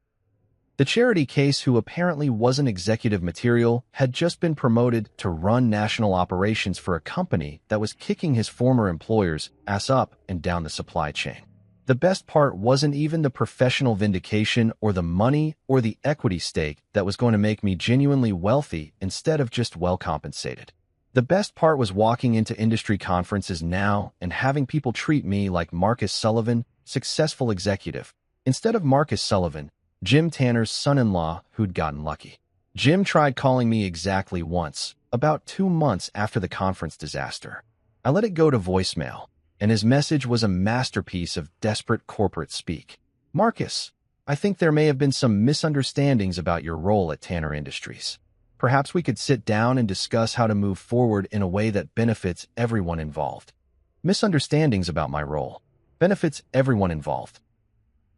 The charity case, who apparently wasn't executive material, had just been promoted to run national operations for a company that was kicking his former employer's ass up and down the supply chain. The best part wasn't even the professional vindication or the money or the equity stake that was going to make me genuinely wealthy instead of just well compensated. The best part was walking into industry conferences now and having people treat me like Marcus Sullivan, successful executive, instead of Marcus Sullivan, Jim Tanner's son-in-law who'd gotten lucky. Jim tried calling me exactly once, about 2 months after the conference disaster. I let it go to voicemail, and his message was a masterpiece of desperate corporate speak. Marcus, I think there may have been some misunderstandings about your role at Tanner Industries. Perhaps we could sit down and discuss how to move forward in a way that benefits everyone involved. Misunderstandings about my role. Benefits everyone involved.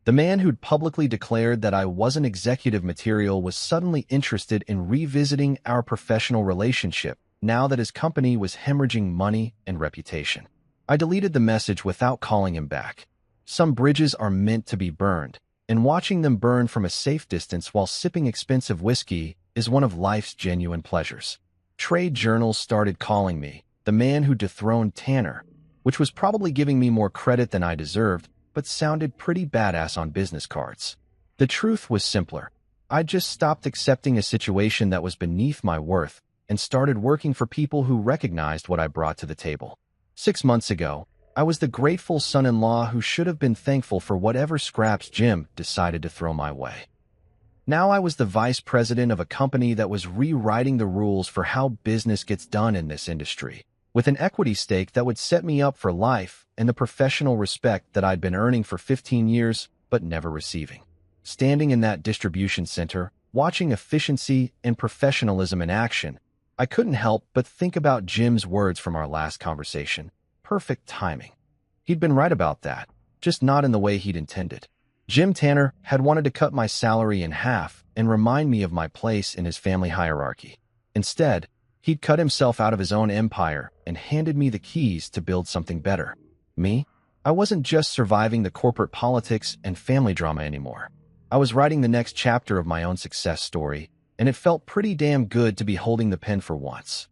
The man who'd publicly declared that I wasn't executive material was suddenly interested in revisiting our professional relationship now that his company was hemorrhaging money and reputation. I deleted the message without calling him back. Some bridges are meant to be burned, and watching them burn from a safe distance while sipping expensive whiskey is one of life's genuine pleasures. Trade journals started calling me the man who dethroned Tanner, which was probably giving me more credit than I deserved, but sounded pretty badass on business cards. The truth was simpler. I just stopped accepting a situation that was beneath my worth and started working for people who recognized what I brought to the table. 6 months ago, I was the grateful son-in-law who should have been thankful for whatever scraps Jim decided to throw my way. Now I was the vice president of a company that was rewriting the rules for how business gets done in this industry, with an equity stake that would set me up for life and the professional respect that I'd been earning for 15 years but never receiving. Standing in that distribution center, watching efficiency and professionalism in action, I couldn't help but think about Jim's words from our last conversation. Perfect timing. He'd been right about that, just not in the way he'd intended. Jim Tanner had wanted to cut my salary in half and remind me of my place in his family hierarchy. Instead, he'd cut himself out of his own empire and handed me the keys to build something better. Me? I wasn't just surviving the corporate politics and family drama anymore. I was writing the next chapter of my own success story, and it felt pretty damn good to be holding the pen for once.